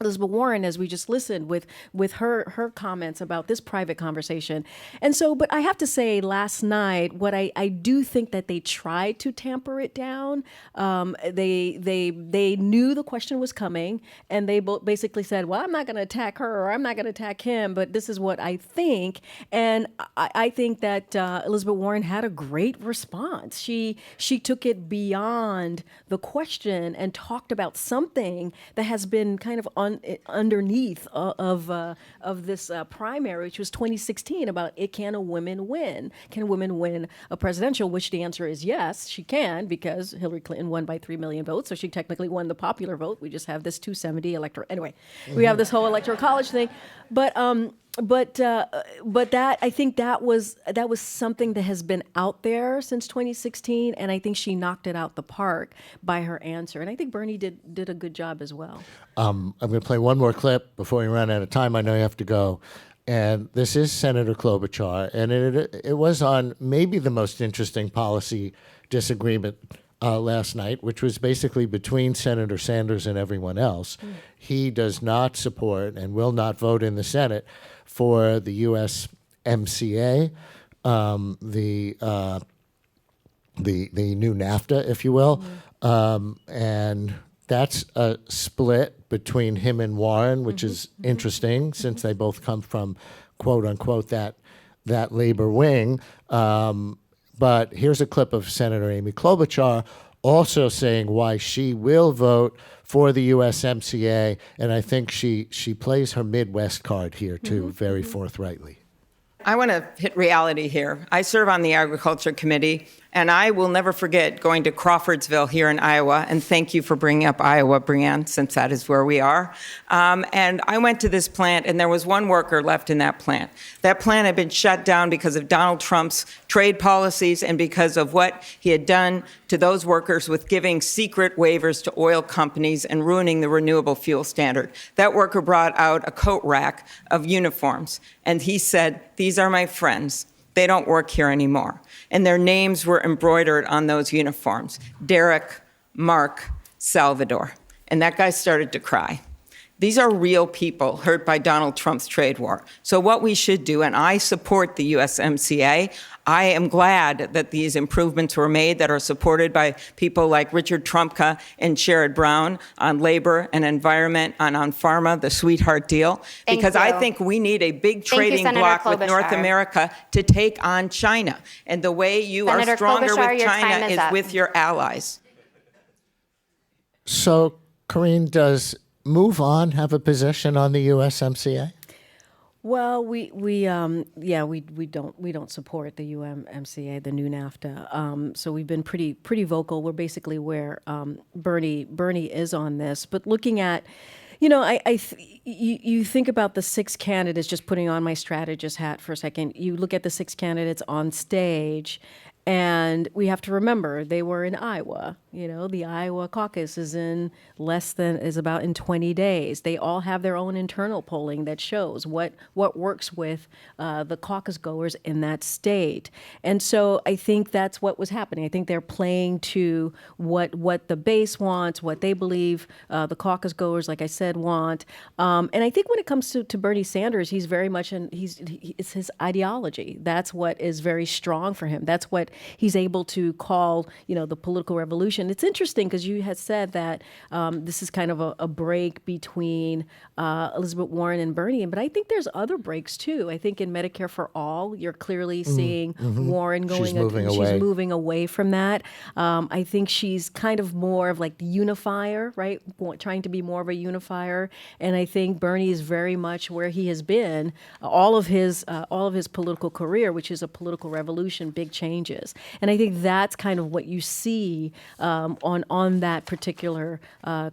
Elizabeth Warren, as we just listened, with her comments about this private conversation. And so, but I have to say, last night, what I do think that they tried to tamper it down. They knew the question was coming, and they basically said, well, I'm not going to attack her, or I'm not going to attack him, but this is what I think. And I think that Elizabeth Warren had a great response. She took it beyond the question and talked about something that has been kind of underneath of this primary, which was 2016, about can a woman win? Can women win a presidential? Which the answer is yes, she can, because Hillary Clinton won by 3 million votes, so she technically won the popular vote. We just have this 270 electoral. Anyway, we have this whole electoral college thing, but that, I think that was something that has been out there since 2016, and I think she knocked it out the park by her answer. And I think Bernie did a good job as well. I'm going to play one more clip before we run out of time. I know you have to go. And this is Senator Klobuchar, and it was on maybe the most interesting policy disagreement last night, which was basically between Senator Sanders and everyone else. He does not support and will not vote in the Senate for the USMCA, the new NAFTA, if you will, and that's a split between him and Warren, which is interesting since they both come from, quote unquote, that labor wing. But here's a clip of Senator Amy Klobuchar also saying why she will vote for the USMCA, and I think she plays her Midwest card here too, very forthrightly. I want to hit reality here. I serve on the Agriculture Committee. And I will never forget going to Crawfordsville here in Iowa, and thank you for bringing up Iowa, Brianne, since that is where we are. And I went to this plant, and there was one worker left in that plant. That plant had been shut down because of Donald Trump's trade policies and because of what he had done to those workers with giving secret waivers to oil companies and ruining the renewable fuel standard. That worker brought out a coat rack of uniforms, and he said, "These are my friends. They don't work here anymore." And their names were embroidered on those uniforms: Derek, Mark, Salvador. And that guy started to cry. These are real people hurt by Donald Trump's trade war. So what we should do, and I support the USMCA, I am glad that these improvements were made that are supported by people like Richard Trumka and Sherrod Brown on labor and environment and on pharma, the sweetheart deal, because I think we need a big trading bloc with North America to take on China. And the way you are stronger with China is with your allies. So, Corinne, does Move On have a position on the USMCA? Well, we don't support the UMCA, the new NAFTA. So we've been pretty vocal. We're basically where Bernie is on this. But looking at, you think about the 6 candidates. Just putting on my strategist hat for a second. You look at the 6 candidates on stage. And we have to remember they were in Iowa. The Iowa caucus is about in 20 days. They all have their own internal polling that shows what works with the caucus goers in that state. And so I think that's what was happening. I think they're playing to what the base wants, what they believe the caucus goers, like I said, want. And I think when it comes to Bernie Sanders, he's very much it's his ideology. That's what is very strong for him. That's what he's able to call, the political revolution. It's interesting because you had said that this is kind of a break between Elizabeth Warren and Bernie, but I think there's other breaks too. I think in Medicare for All, you're clearly seeing Warren going. She's moving away from that. I think she's kind of more of like the unifier, right? Trying to be more of a unifier. And I think Bernie is very much where he has been all of his political career, which is a political revolution, big changes. And I think that's kind of what you see on that particular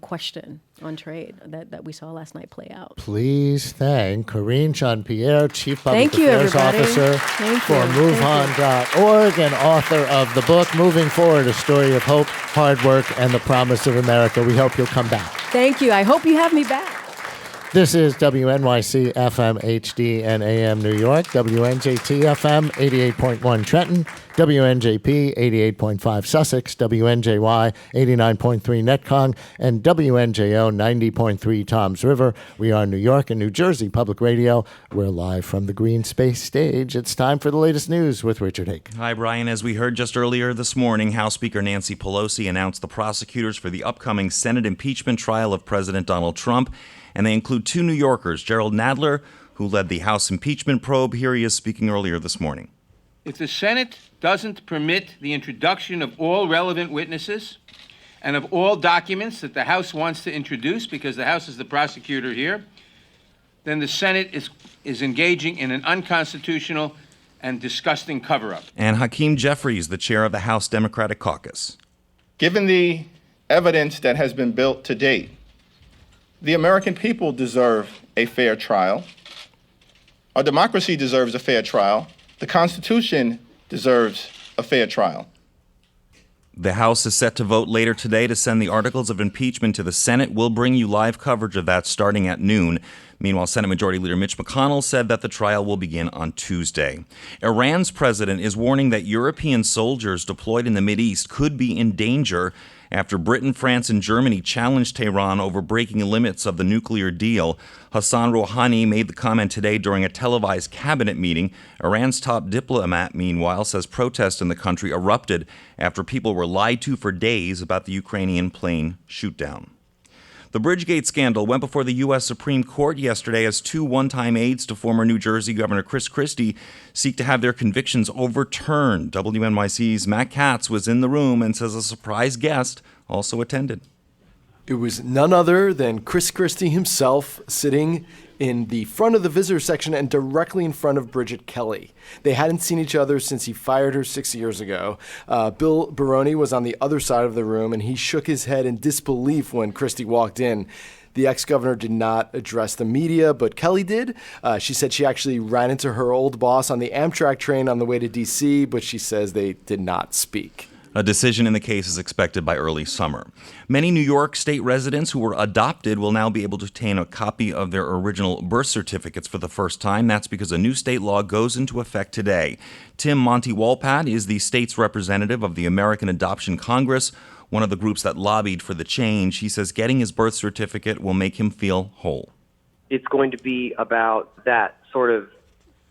question on trade that we saw last night play out. Please thank Corinne Jean-Pierre, Chief Public Affairs Officer for MoveOn.org and author of the book, Moving Forward, A Story of Hope, Hard Work, and the Promise of America. We hope you'll come back. Thank you. I hope you have me back. This is WNYC FM HD and AM New York, WNJT FM 88.1 Trenton, WNJP 88.5 Sussex, WNJY 89.3 Netcong, and WNJO 90.3 Toms River. We are New York and New Jersey Public Radio. We're live from the Green Space stage. It's time for the latest news with Richard Hake. Hi, Brian. As we heard just earlier this morning, House Speaker Nancy Pelosi announced the prosecutors for the upcoming Senate impeachment trial of President Donald Trump. And they include 2 New Yorkers, Gerald Nadler, who led the House impeachment probe. Here he is speaking earlier this morning. If the Senate doesn't permit the introduction of all relevant witnesses and of all documents that the House wants to introduce, because the House is the prosecutor here, then the Senate is engaging in an unconstitutional and disgusting cover-up. And Hakeem Jeffries, the chair of the House Democratic Caucus. Given the evidence that has been built to date, the American people deserve a fair trial. Our democracy deserves a fair trial. The Constitution deserves a fair trial. The House is set to vote later today to send the articles of impeachment to the Senate. We'll bring you live coverage of that starting at noon. Meanwhile, Senate Majority Leader Mitch McConnell said that the trial will begin on Tuesday. Iran's president is warning that European soldiers deployed in the Mideast could be in danger after Britain, France, and Germany challenged Tehran over breaking limits of the nuclear deal. Hassan Rouhani made the comment today during a televised cabinet meeting. Iran's top diplomat, meanwhile, says protests in the country erupted after people were lied to for days about the Ukrainian plane shoot-down. The Bridgegate scandal went before the U.S. Supreme Court yesterday as 2 one-time aides to former New Jersey Governor Chris Christie seek to have their convictions overturned. WNYC's Matt Katz was in the room and says a surprise guest also attended. It was none other than Chris Christie himself sitting in the front of the visitor section and directly in front of Bridget Kelly. They hadn't seen each other since he fired her 6 years ago. Bill Baroni was on the other side of the room, and he shook his head in disbelief when Christie walked in. The ex-governor did not address the media, but Kelly did. She said she actually ran into her old boss on the Amtrak train on the way to D.C., but she says they did not speak. A decision in the case is expected by early summer. Many New York State residents who were adopted will now be able to obtain a copy of their original birth certificates for the first time. That's because a new state law goes into effect today. Tim Monty Walpat is the state's representative of the American Adoption Congress, one of the groups that lobbied for the change. He says getting his birth certificate will make him feel whole. It's going to be about that sort of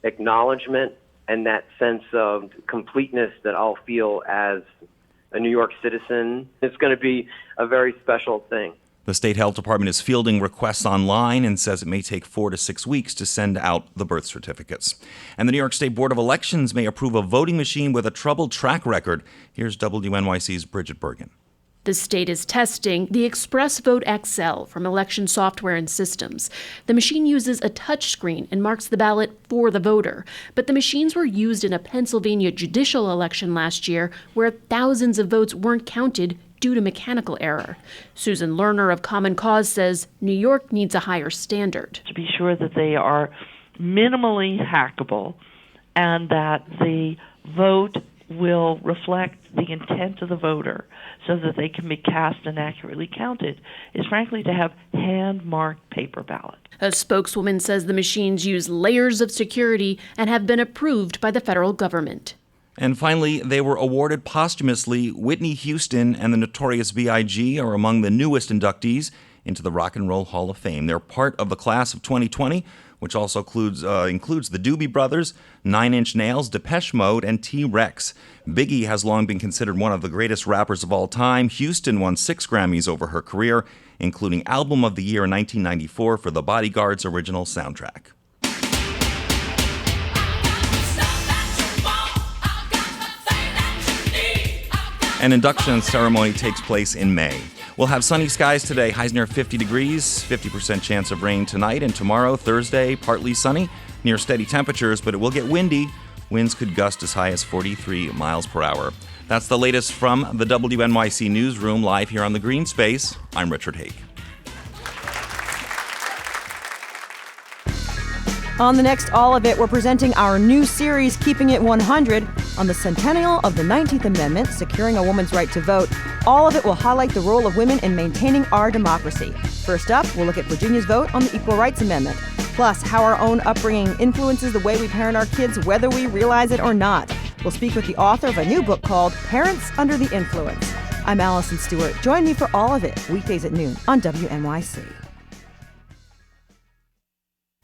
acknowledgement and that sense of completeness that I'll feel as a New York citizen. It's going to be a very special thing. The state health department is fielding requests online and says it may take 4 to 6 weeks to send out the birth certificates. And the New York State Board of Elections may approve a voting machine with a troubled track record. Here's WNYC's Bridget Bergen. The state is testing the Express Vote XL from election software and systems. The machine uses a touchscreen and marks the ballot for the voter. But the machines were used in a Pennsylvania judicial election last year where thousands of votes weren't counted due to mechanical error. Susan Lerner of Common Cause says New York needs a higher standard. To be sure that they are minimally hackable and that the vote will reflect the intent of the voter so that they can be cast and accurately counted is frankly to have hand-marked paper ballot. A spokeswoman says the machines use layers of security and have been approved by the federal government. And finally, they were awarded posthumously. Whitney Houston and the Notorious B.I.G. are among the newest inductees into the Rock and Roll Hall of Fame. They're part of the class of 2020, which also includes the Doobie Brothers, 9 Inch Nails, Depeche Mode, and T-Rex. Biggie has long been considered one of the greatest rappers of all time. Houston won 6 Grammys over her career, including Album of the Year in 1994 for The Bodyguard's original soundtrack. An induction ceremony takes place in May. We'll have sunny skies today, highs near 50 degrees, 50% chance of rain tonight, and tomorrow, Thursday, partly sunny, near steady temperatures, but it will get windy. Winds could gust as high as 43 miles per hour. That's the latest from the WNYC Newsroom, live here on the Green Space. I'm Richard Hake. On the next All of It, we're presenting our new series, Keeping It 100, on the centennial of the 19th Amendment, securing a woman's right to vote. All of It will highlight the role of women in maintaining our democracy. First up, we'll look at Virginia's vote on the Equal Rights Amendment, plus how our own upbringing influences the way we parent our kids, whether we realize it or not. We'll speak with the author of a new book called Parents Under the Influence. I'm Allison Stewart. Join me for All of It, weekdays at noon on WNYC.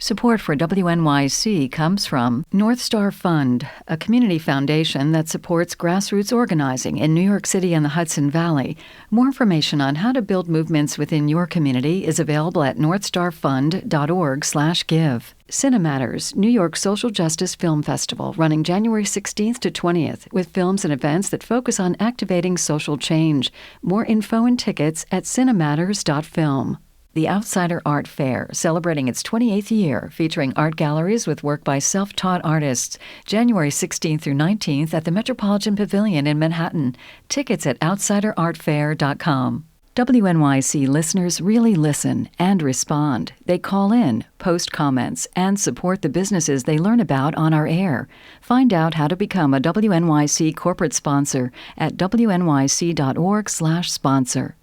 Support for WNYC comes from North Star Fund, a community foundation that supports grassroots organizing in New York City and the Hudson Valley. More information on how to build movements within your community is available at northstarfund.org/give. Cinematters, New York Social Justice Film Festival, running January 16th to 20th, with films and events that focus on activating social change. More info and tickets at cinematters.film. The Outsider Art Fair, celebrating its 28th year, featuring art galleries with work by self-taught artists. January 16th through 19th at the Metropolitan Pavilion in Manhattan. Tickets at outsiderartfair.com. WNYC listeners really listen and respond. They call in, post comments, and support the businesses they learn about on our air. Find out how to become a WNYC corporate sponsor at wnyc.org/sponsor.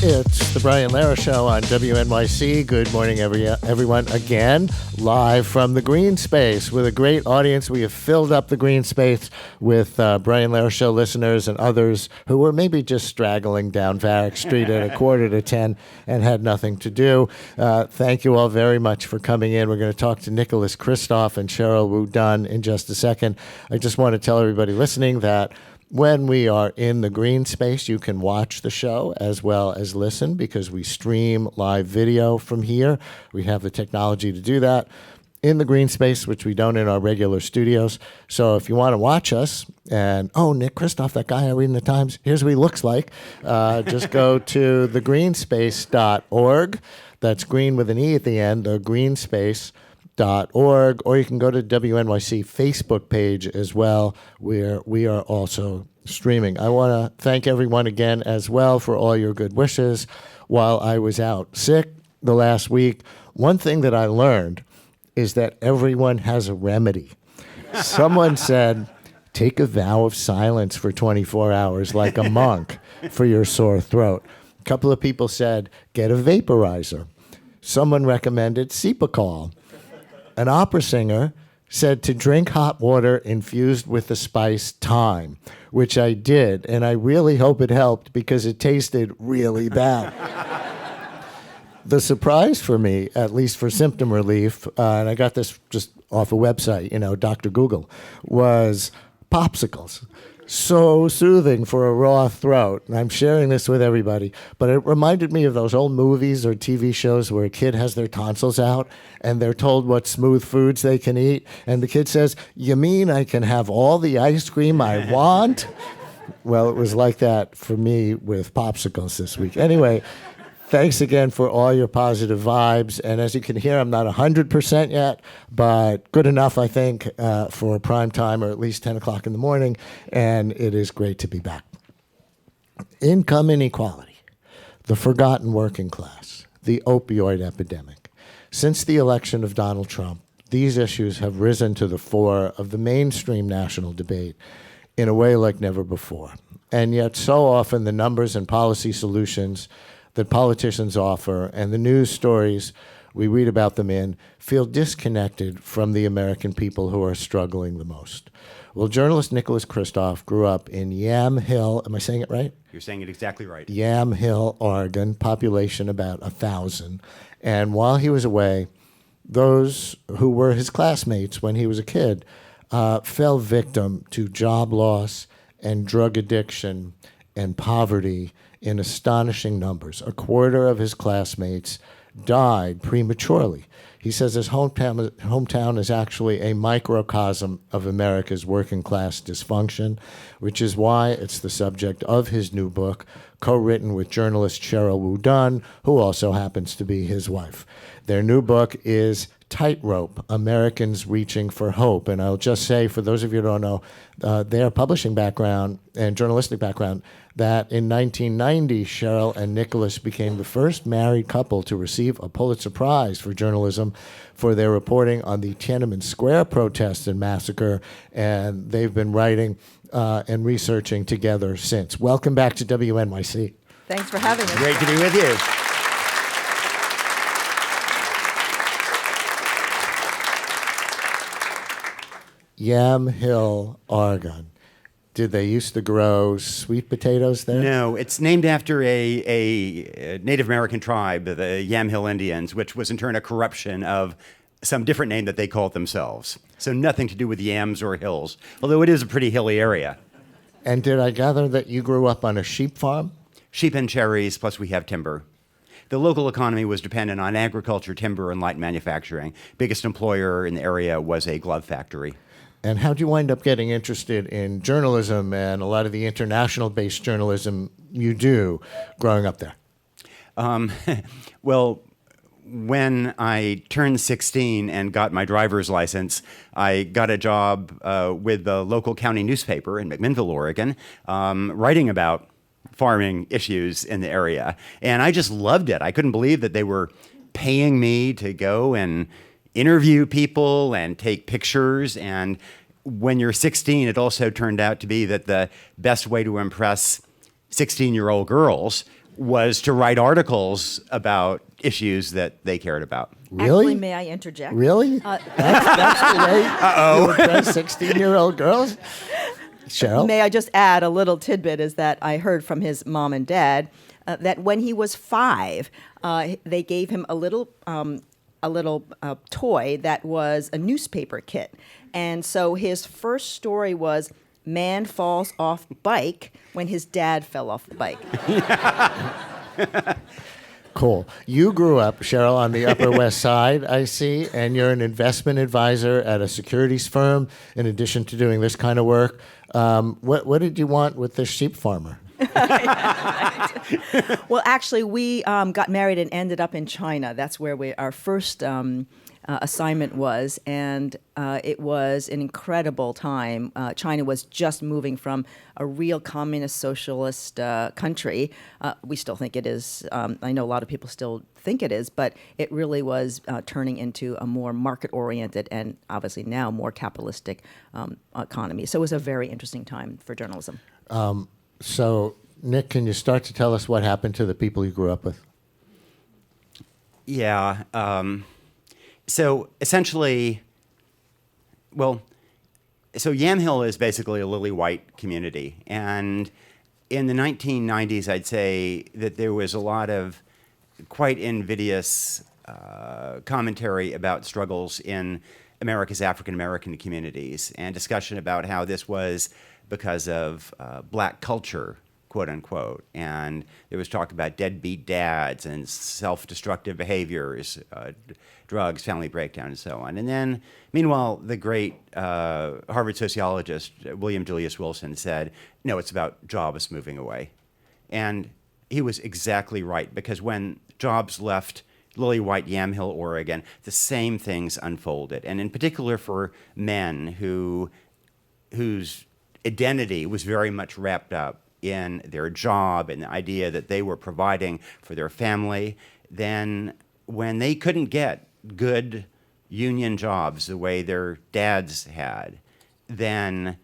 It's the Brian Lehrer Show on WNYC. Good morning, everyone. Again, live from the Green Space with a great audience. We have filled up the Green Space with Brian Lehrer Show listeners and others who were maybe just straggling down Varick Street at 9:45 and had nothing to do. Thank you all very much for coming in. We're going to talk to Nicholas Kristof and Cheryl Wu Dunn in just a second. I just want to tell everybody listening that when we are in the Green Space, you can watch the show as well as listen because we stream live video from here. We have the technology to do that. in the green space, which we don't in our regular studios. So if you want to watch us, and Nick Kristof, that guy I read in the Times, here's what he looks like. Just go to thegreenspace.org. That's green with an E at the end, thegreenspace.org, or you can go to WNYC Facebook page as well, where we are also streaming. I want to thank everyone again as well for all your good wishes while I was out sick the last week. One thing that I learned is that everyone has a remedy. Someone said, take a vow of silence for 24 hours like a monk for your sore throat. A couple of people said, get a vaporizer. Someone recommended Cepacol. An opera singer said to drink hot water infused with the spice thyme, which I did, and I really hope it helped because it tasted really bad. The surprise for me, at least for symptom relief, and I got this just off a website, Dr. Google, was popsicles. So soothing for a raw throat. And I'm sharing this with everybody, but it reminded me of those old movies or TV shows where a kid has their tonsils out and they're told what smooth foods they can eat. And the kid says, you mean I can have all the ice cream I want? Well, it was like that for me with popsicles this week. Anyway, thanks again for all your positive vibes. And as you can hear, I'm not 100% yet, but good enough, I think, for prime time, or at least 10 o'clock in the morning. And it is great to be back. Income inequality, the forgotten working class, the opioid epidemic. Since the election of Donald Trump, these issues have risen to the fore of the mainstream national debate in a way like never before. And yet so often the numbers and policy solutions that politicians offer and the news stories we read about them in feel disconnected from the American people who are struggling the most. Well, journalist Nicholas Kristof grew up in Yamhill, am I saying it right? You're saying it exactly right. Yamhill, Oregon, population about 1,000. And while he was away, those who were his classmates when he was a kid fell victim to job loss and drug addiction and poverty in astonishing numbers. A quarter of his classmates died prematurely. He says his hometown is actually a microcosm of America's working class dysfunction, which is why it's the subject of his new book, co-written with journalist Cheryl Wu Dunn, who also happens to be his wife. Their new book is Tightrope, Americans Reaching for Hope. And I'll just say, for those of you who don't know, their publishing background and journalistic background, that in 1990, Cheryl and Nicholas became the first married couple to receive a Pulitzer Prize for journalism for their reporting on the Tiananmen Square protests and massacre, and they've been writing and researching together since. Welcome back to WNYC. Thanks for having us. Great to be with you. Yamhill, Oregon. Did they used to grow sweet potatoes there? No, it's named after a Native American tribe, the Yamhill Indians, which was in turn a corruption of some different name that they called themselves. So nothing to do with yams or hills, although it is a pretty hilly area. And did I gather that you grew up on a sheep farm? Sheep and cherries, plus we have timber. The local economy was dependent on agriculture, timber, and light manufacturing. Biggest employer in the area was a glove factory. And how'd you wind up getting interested in journalism and a lot of the international-based journalism you do growing up there? Well, when I turned 16 and got my driver's license, I got a job with the local county newspaper in McMinnville, Oregon, writing about farming issues in the area. And I just loved it. I couldn't believe that they were paying me to go and interview people and take pictures. And when you're 16, it also turned out to be that the best way to impress 16-year-old girls was to write articles about issues that they cared about. Really? Actually, may I interject? Really? That's the way you impress 16-year-old girls? Cheryl? May I just add a little tidbit is that I heard from his mom and dad that when he was 5, they gave him a little toy that was a newspaper kit. And so his first story was man falls off bike when his dad fell off the bike. Cool. You grew up, Cheryl, on the Upper West Side, I see, and you're an investment advisor at a securities firm in addition to doing this kind of work. What did you want with this sheep farmer? Well, actually, we got married and ended up in China. That's where our first assignment was, and it was an incredible time. China was just moving from a real communist socialist country. We still think it is. I know a lot of people still think it is, but it really was turning into a more market-oriented and obviously now more capitalistic economy. So it was a very interesting time for journalism. So, Nick, can you start to tell us what happened to the people you grew up with? Yeah. So essentially, so Yamhill is basically a lily white community. And in the 1990s, I'd say that there was a lot of quite invidious commentary about struggles in America's African-American communities and discussion about how this was because of black culture, quote unquote. And there was talk about deadbeat dads and self-destructive behaviors, drugs, family breakdown, and so on. And then, meanwhile, the great Harvard sociologist, William Julius Wilson, said, no, it's about jobs moving away. And he was exactly right, because when jobs left lily white Yamhill, Oregon, the same things unfolded. And in particular for men whose identity was very much wrapped up in their job and the idea that they were providing for their family, then when they couldn't get good union jobs the way their dads had, then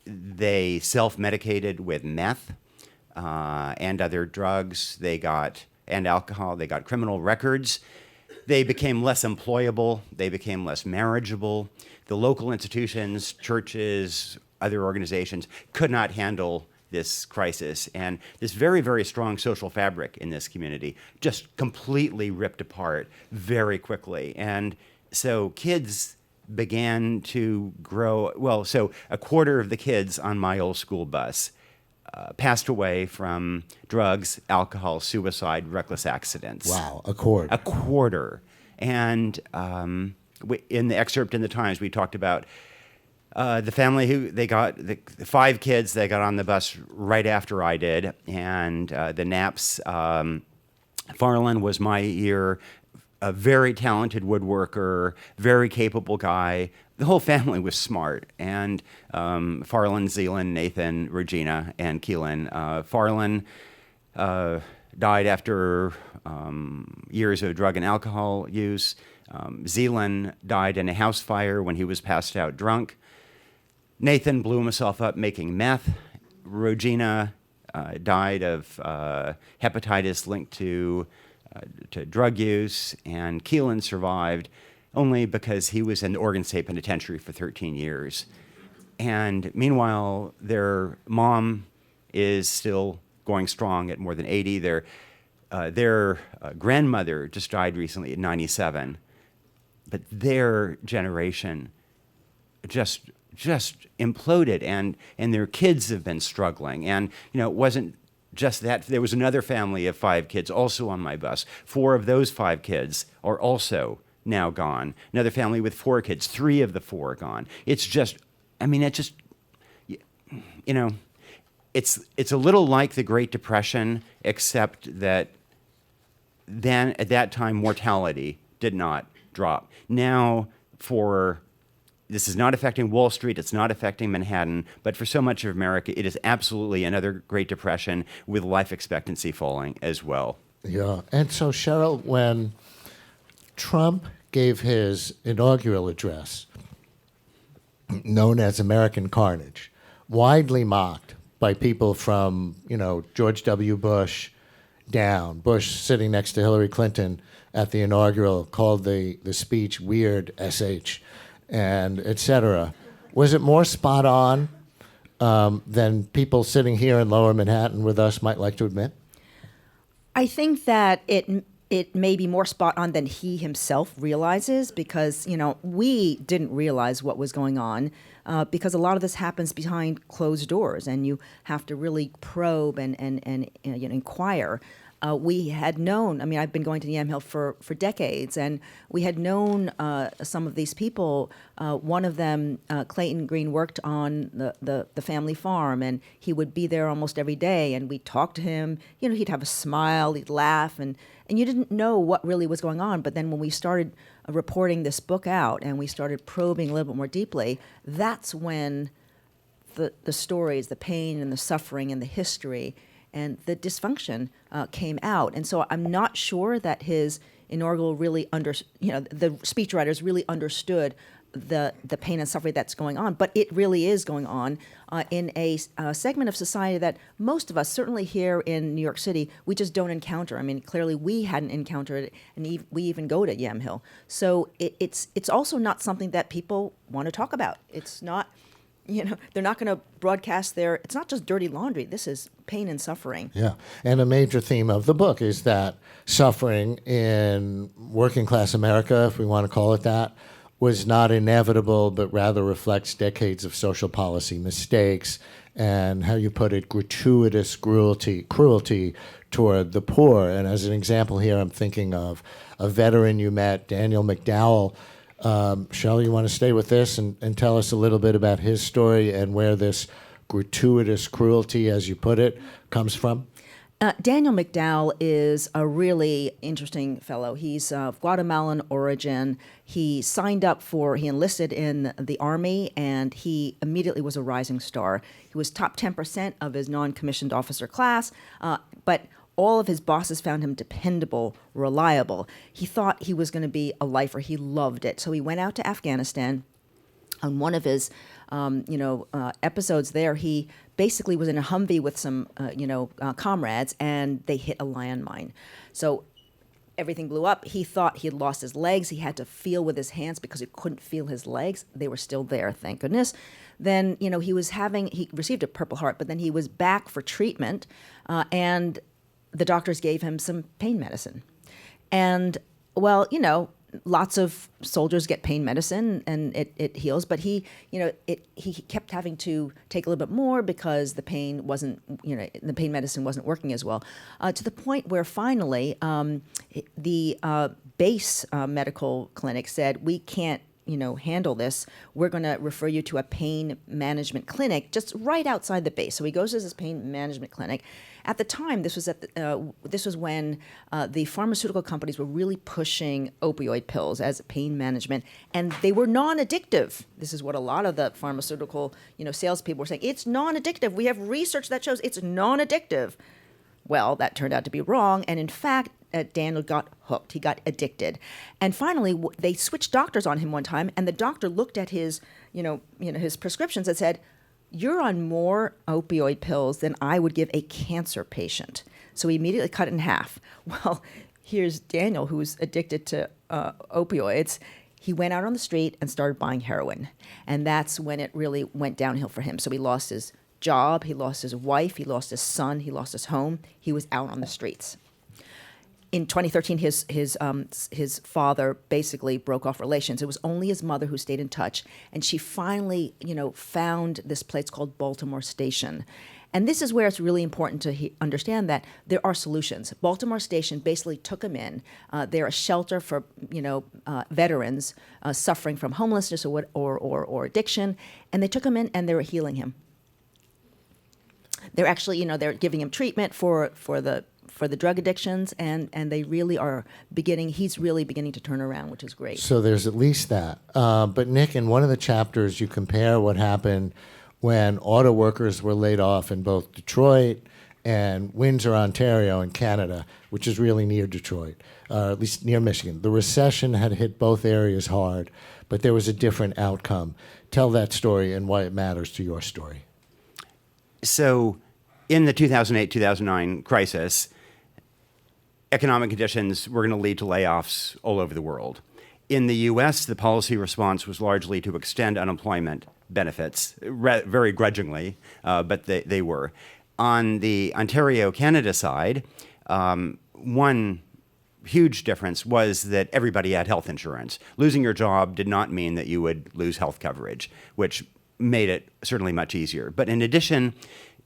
they self-medicated with meth and other drugs. And alcohol. They got criminal records. They became less employable. They became less marriageable. The local institutions, churches, other organizations could not handle this crisis. And this very, very strong social fabric in this community just completely ripped apart very quickly. And so kids began to grow. Well, so a quarter of the kids on my old school bus passed away from drugs, alcohol, suicide, reckless accidents. Wow, a quarter. A quarter. And in the excerpt in the Times, we talked about the family who they got, the 5 kids, they got on the bus right after I did. And the Knapps, Farland was my year, a very talented woodworker, very capable guy. The whole family was smart. And Farland, Zealand, Nathan, Regina, and Keelan. Farland died after years of drug and alcohol use. Zealand died in a house fire when he was passed out drunk. Nathan blew himself up making meth. Regina died of hepatitis linked to drug use. And Keelan survived only because he was in the Oregon State Penitentiary for 13 years. And meanwhile, their mom is still going strong at more than 80. Their grandmother just died recently at 97. But their generation just imploded, and their kids have been struggling. And, it wasn't just that. There was another family of 5 kids also on my bus. 4 of those 5 kids are also now gone. Another family with 4 kids, 3 of the 4 are gone. It's just, it's a little like the Great Depression, except that then at that time mortality did not drop. Now this is not affecting Wall Street, it's not affecting Manhattan, but for so much of America, it is absolutely another Great Depression with life expectancy falling as well. Yeah, and so Cheryl, when Trump gave his inaugural address, known as American Carnage, widely mocked by people from, George W. Bush down. Bush sitting next to Hillary Clinton at the inaugural called the speech weird SH, and et cetera. Was it more spot on than people sitting here in Lower Manhattan with us might like to admit? I think that it may be more spot on than he himself realizes, because, we didn't realize what was going on because a lot of this happens behind closed doors, and you have to really probe and inquire. we had known, I mean, I've been going to Yamhill for decades, and we had known some of these people. One of them, Clayton Green, worked on the family farm, and he would be there almost every day, and we'd talk to him. You know, he'd have a smile, he'd laugh, and you didn't know what really was going on. But then when we started reporting this book out and we started probing a little bit more deeply, that's when the stories, the pain and the suffering and the history and the dysfunction came out. And so I'm not sure that his inaugural really the speechwriters really understood the pain and suffering that's going on, but it really is going on in a segment of society that most of us, certainly here in New York City, we just don't encounter. I mean, clearly we hadn't encountered it, and we even go to Yamhill. So it's also not something that people want to talk about. It's not, they're not going to broadcast it's not just dirty laundry. This is pain and suffering. Yeah. And a major theme of the book is that suffering in working class America, if we want to call it that, was not inevitable, but rather reflects decades of social policy mistakes and, how you put it, gratuitous cruelty toward the poor. And as an example here, I'm thinking of a veteran you met, Daniel McDowell. Shelley, you want to stay with this and tell us a little bit about his story and where this gratuitous cruelty, as you put it, comes from? Daniel McDowell is a really interesting fellow. He's of Guatemalan origin. He enlisted in the Army, and he immediately was a rising star. He was top 10% of his non-commissioned officer class, but all of his bosses found him dependable, reliable. He thought he was going to be a lifer. He loved it. So he went out to Afghanistan. On one of his episodes there, he basically was in a Humvee with some comrades, and they hit a landmine. So everything blew up. He thought he had lost his legs. He had to feel with his hands because he couldn't feel his legs. They were still there, thank goodness. Then, he received a Purple Heart, but then he was back for treatment, and the doctors gave him some pain medicine. And, lots of soldiers get pain medicine and it heals, but he kept having to take a little bit more because the pain pain medicine wasn't working as well, to the point where finally the base medical clinic said, we can't handle this. We're going to refer you to a pain management clinic just right outside the base. So he goes to this pain management clinic. At the time, this was when the pharmaceutical companies were really pushing opioid pills as pain management, and they were non-addictive. This is what a lot of the pharmaceutical salespeople were saying. It's non-addictive. We have research that shows it's non-addictive. Well, that turned out to be wrong, and in fact, Daniel got hooked. He got addicted, and finally, they switched doctors on him one time, and the doctor looked at his, his prescriptions and said, "You're on more opioid pills than I would give a cancer patient." So he immediately cut it in half. Well, here's Daniel, who's addicted to opioids. He went out on the street and started buying heroin, and that's when it really went downhill for him. So he lost his job, he lost his wife, he lost his son, he lost his home. He was out on the streets. In 2013, his father basically broke off relations. It was only his mother who stayed in touch, and she finally, found this place called Baltimore Station. And this is where it's really important to understand that there are solutions. Baltimore Station basically took him in. They're a shelter for veterans suffering from homelessness or addiction, and they took him in and they were healing him. They're actually, they're giving him treatment for the drug addictions, and they really are he's really beginning to turn around, which is great. So there's at least that. But Nick, in one of the chapters, you compare what happened when auto workers were laid off in both Detroit and Windsor, Ontario in Canada, which is really near Detroit, at least near Michigan. The recession had hit both areas hard, but there was a different outcome. Tell that story and why it matters to your story. So in the 2008-2009 crisis, economic conditions were going to lead to layoffs all over the world. In the U.S., the policy response was largely to extend unemployment benefits, very grudgingly, but they were. On the Ontario, Canada side, one huge difference was that everybody had health insurance. Losing your job did not mean that you would lose health coverage, which made it certainly much easier. But in addition,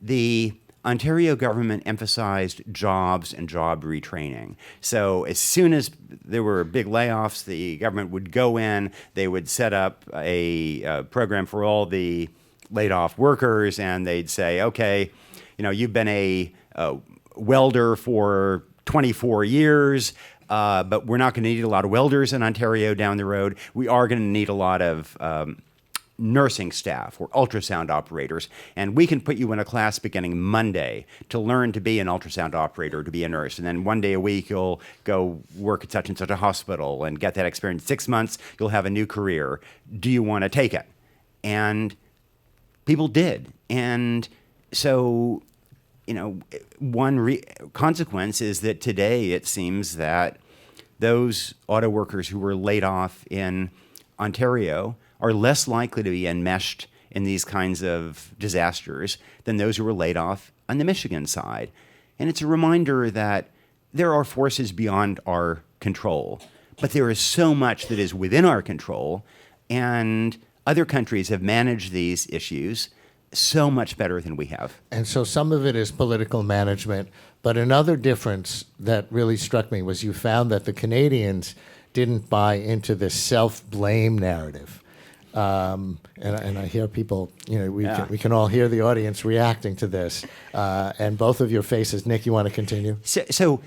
the Ontario government emphasized jobs and job retraining. So as soon as there were big layoffs, the government would go in, they would set up a program for all the laid off workers, and they'd say, okay, you've been a welder for 24 years, but we're not going to need a lot of welders in Ontario down the road. We are going to need a lot of nursing staff or ultrasound operators, and we can put you in a class beginning Monday to learn to be an ultrasound operator, to be a nurse. And then one day a week, you'll go work at such and such a hospital and get that experience. 6 months, you'll have a new career. Do you want to take it? And people did. And so, one consequence is that today it seems that those auto workers who were laid off in Ontario are less likely to be enmeshed in these kinds of disasters than those who were laid off on the Michigan side. And it's a reminder that there are forces beyond our control, but there is so much that is within our control, and other countries have managed these issues so much better than we have. And so some of it is political management, but another difference that really struck me was you found that the Canadians didn't buy into this self-blame narrative. And I hear people, we can all hear the audience reacting to this. And both of your faces, Nick, you want to continue? So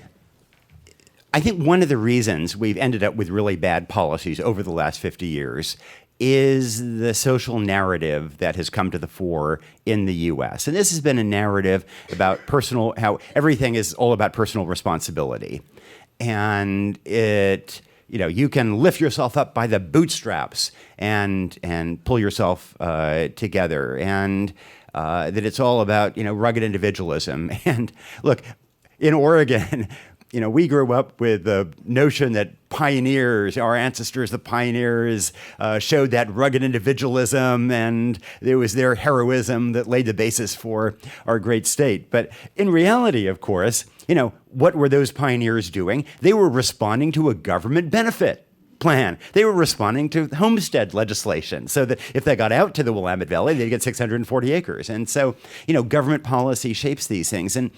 I think one of the reasons we've ended up with really bad policies over the last 50 years is the social narrative that has come to the fore in the U.S. And this has been a narrative about how everything is all about personal responsibility. And you can lift yourself up by the bootstraps and pull yourself together, and that it's all about rugged individualism. And look, in Oregon, we grew up with the notion that pioneers, our ancestors, the pioneers, showed that rugged individualism, and it was their heroism that laid the basis for our great state. But in reality, of course, what were those pioneers doing? They were responding to a government benefit plan. They were responding to homestead legislation so that if they got out to the Willamette Valley, they'd get 640 acres. And so, government policy shapes these things. And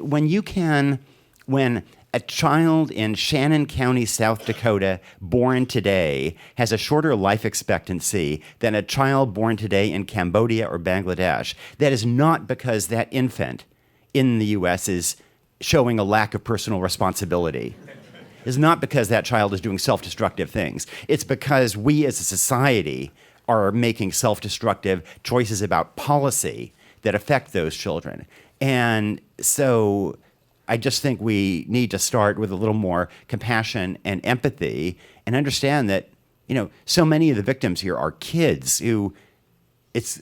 when a child in Shannon County, South Dakota, born today has a shorter life expectancy than a child born today in Cambodia or Bangladesh, that is not because that infant in the U.S. is showing a lack of personal responsibility. It's not because that child is doing self-destructive things. It's because we as a society are making self-destructive choices about policy that affect those children. And so I just think we need to start with a little more compassion and empathy and understand that, so many of the victims here are kids who it's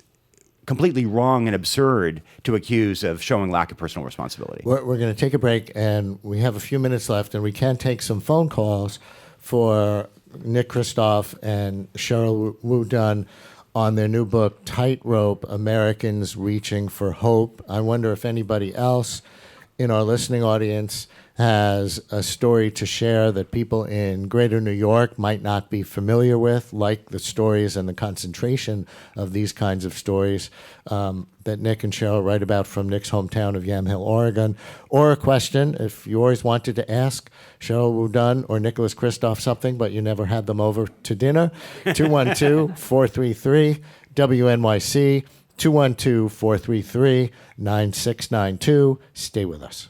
completely wrong and absurd to accuse of showing lack of personal responsibility. We're going to take a break, and we have a few minutes left, and we can take some phone calls for Nick Kristof and Cheryl Wu Dunn on their new book, Tightrope: Americans Reaching for Hope. I wonder if anybody else in our listening audience has a story to share that people in greater New York might not be familiar with, like the stories and the concentration of these kinds of stories that Nick and Cheryl write about from Nick's hometown of Yamhill, Oregon. Or a question, if you always wanted to ask Cheryl Wu Dunn or Nicholas Kristof something, but you never had them over to dinner, 212-433-WNYC, 212-433-9692. Stay with us.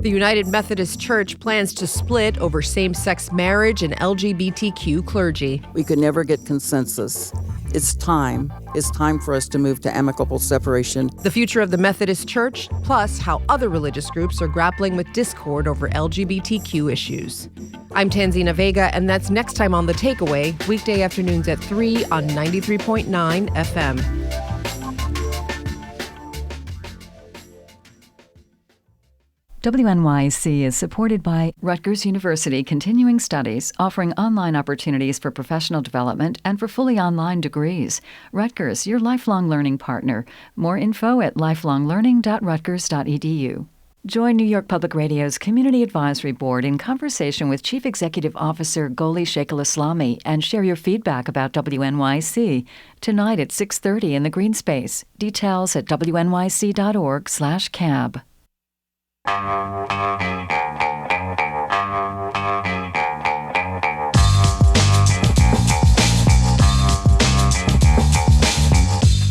The United Methodist Church plans to split over same-sex marriage and LGBTQ clergy. We could never get consensus. It's time. It's time for us to move to amicable separation. The future of the Methodist Church, plus how other religious groups are grappling with discord over LGBTQ issues. I'm Tanzina Vega, and that's next time on The Takeaway, weekday afternoons at 3 on 93.9 FM. WNYC is supported by Rutgers University Continuing Studies, offering online opportunities for professional development and for fully online degrees. Rutgers, your lifelong learning partner. More info at lifelonglearning.rutgers.edu. Join New York Public Radio's Community Advisory Board in conversation with Chief Executive Officer Goli Sheikh al-Islami and share your feedback about WNYC tonight at 6:30 in the Green Space. Details at wnyc.org/cab.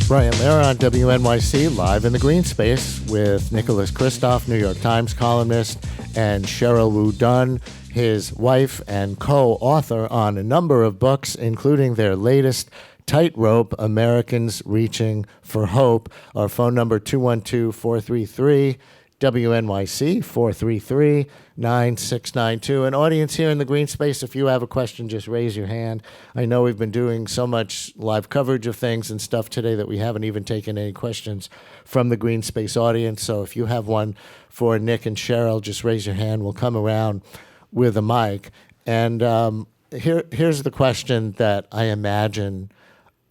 Brian Lehrer on WNYC, live in the Green Space with Nicholas Kristof, New York Times columnist, and Cheryl Wu Dunn, his wife and co-author on a number of books, including their latest, Tightrope, Americans Reaching for Hope. Our phone number, 212-433 WNYC, 433-9692. An audience here in the Green Space, if you have a question, just raise your hand. I know we've been doing so much live coverage of things and stuff today that we haven't even taken any questions from the Green Space audience. So if you have one for Nick and Cheryl, just raise your hand. We'll come around with a mic. And here's the question that I imagine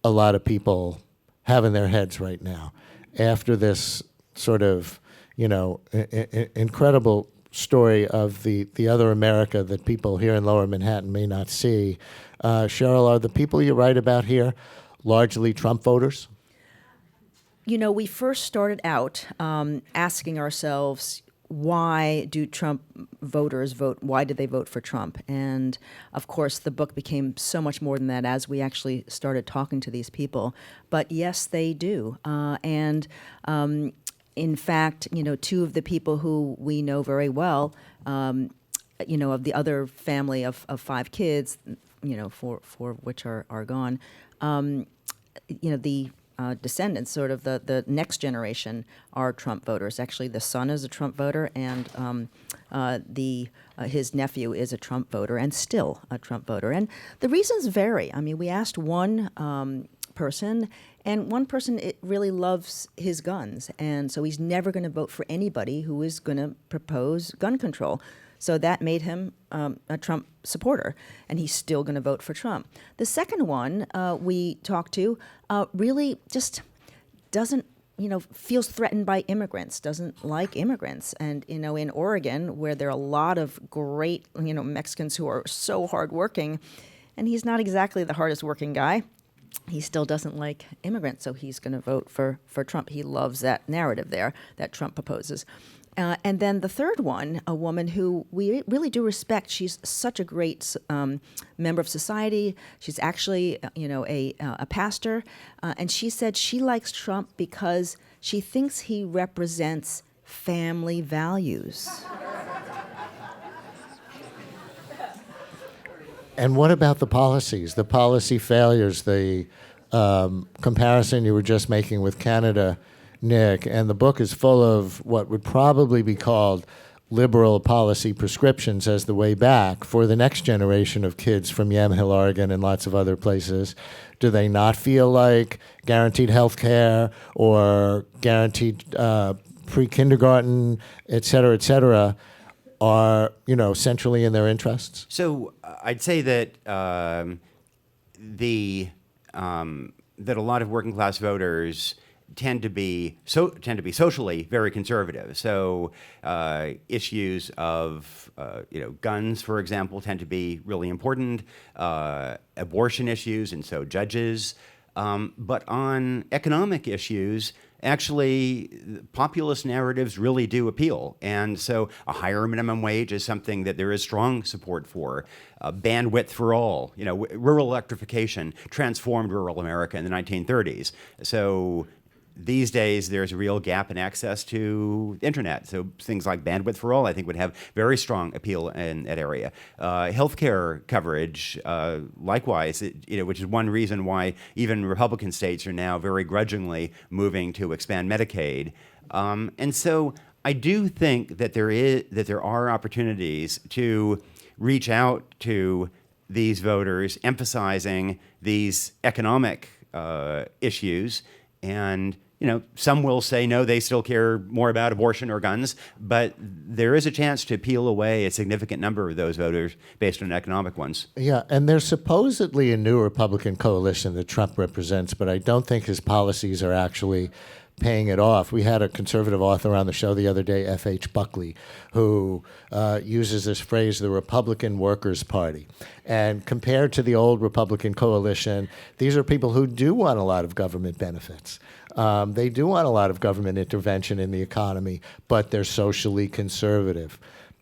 a lot of people have in their heads right now. After this sort of incredible story of the other America that people here in Lower Manhattan may not see. Cheryl, are the people you write about here largely Trump voters? We first started out asking ourselves, why do Trump voters vote? Why did they vote for Trump? And of course, the book became so much more than that as we actually started talking to these people. But yes, they do. In fact, two of the people who we know very well, of the other family of 5 kids, four which are gone, the descendants, sort of the next generation, are Trump voters. Actually, the son is a Trump voter, and his nephew is a Trump voter, and still a Trump voter. And the reasons vary. I mean, we asked one person, and one person really loves his guns, and so he's never going to vote for anybody who is going to propose gun control. So that made him a Trump supporter, and he's still going to vote for Trump. The second one we talked to really just doesn't, feels threatened by immigrants, doesn't like immigrants. And, in Oregon, where there are a lot of great, Mexicans who are so hardworking, and he's not exactly the hardest working guy, he still doesn't like immigrants, so he's going to vote for Trump. He loves that narrative there that Trump proposes. And then the third one, a woman who we really do respect. She's such a great member of society. She's actually, a pastor. And she said she likes Trump because she thinks he represents family values. And what about the policies, the policy failures, the comparison you were just making with Canada, Nick? And the book is full of what would probably be called liberal policy prescriptions as the way back for the next generation of kids from Yamhill, Oregon, and lots of other places. Do they not feel like guaranteed health care or guaranteed pre-kindergarten, et cetera, are, centrally in their interests? So I'd say that that a lot of working class voters tend to be socially very conservative. So issues of guns, for example, tend to be really important. Abortion issues, and so judges. But on economic issues, actually, populist narratives really do appeal. And so a higher minimum wage is something that there is strong support for. Bandwidth for all, rural electrification transformed rural America in the 1930s. So these days, there's a real gap in access to internet. So things like bandwidth for all, I think, would have very strong appeal in that area. Healthcare coverage, likewise, which is one reason why even Republican states are now very grudgingly moving to expand Medicaid. And so I do think that there are opportunities to reach out to these voters, emphasizing these economic issues. And, some will say, no, they still care more about abortion or guns, but there is a chance to peel away a significant number of those voters based on economic ones. Yeah, and there's supposedly a new Republican coalition that Trump represents, but I don't think his policies are actually paying it off. We had a conservative author on the show the other day, F.H. Buckley, who uses this phrase, the Republican Workers' Party. And compared to the old Republican coalition, these are people who do want a lot of government benefits. They do want a lot of government intervention in the economy, but they're socially conservative.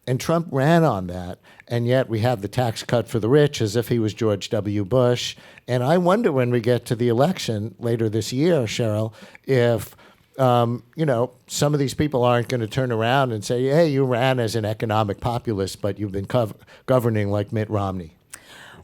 And Trump ran on that, and yet we have the tax cut for the rich as if he was George W. Bush. And I wonder when we get to the election later this year, Cheryl, if some of these people aren't going to turn around and say, hey, you ran as an economic populist, but you've been governing like Mitt Romney.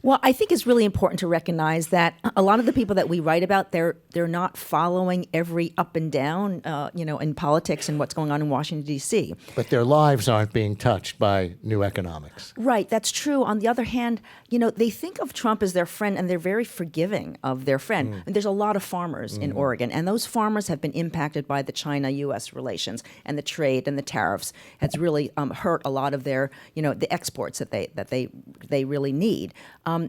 Well, I think it's really important to recognize that a lot of the people that we write about, they're not following every up and down, in politics and what's going on in Washington, D.C. But their lives aren't being touched by new economics. Right, that's true. On the other hand, they think of Trump as their friend, and they're very forgiving of their friend. And there's a lot of farmers in Oregon, and those farmers have been impacted by the China-U.S. relations and the trade and the tariffs. Has really hurt a lot of their, the exports that they really need.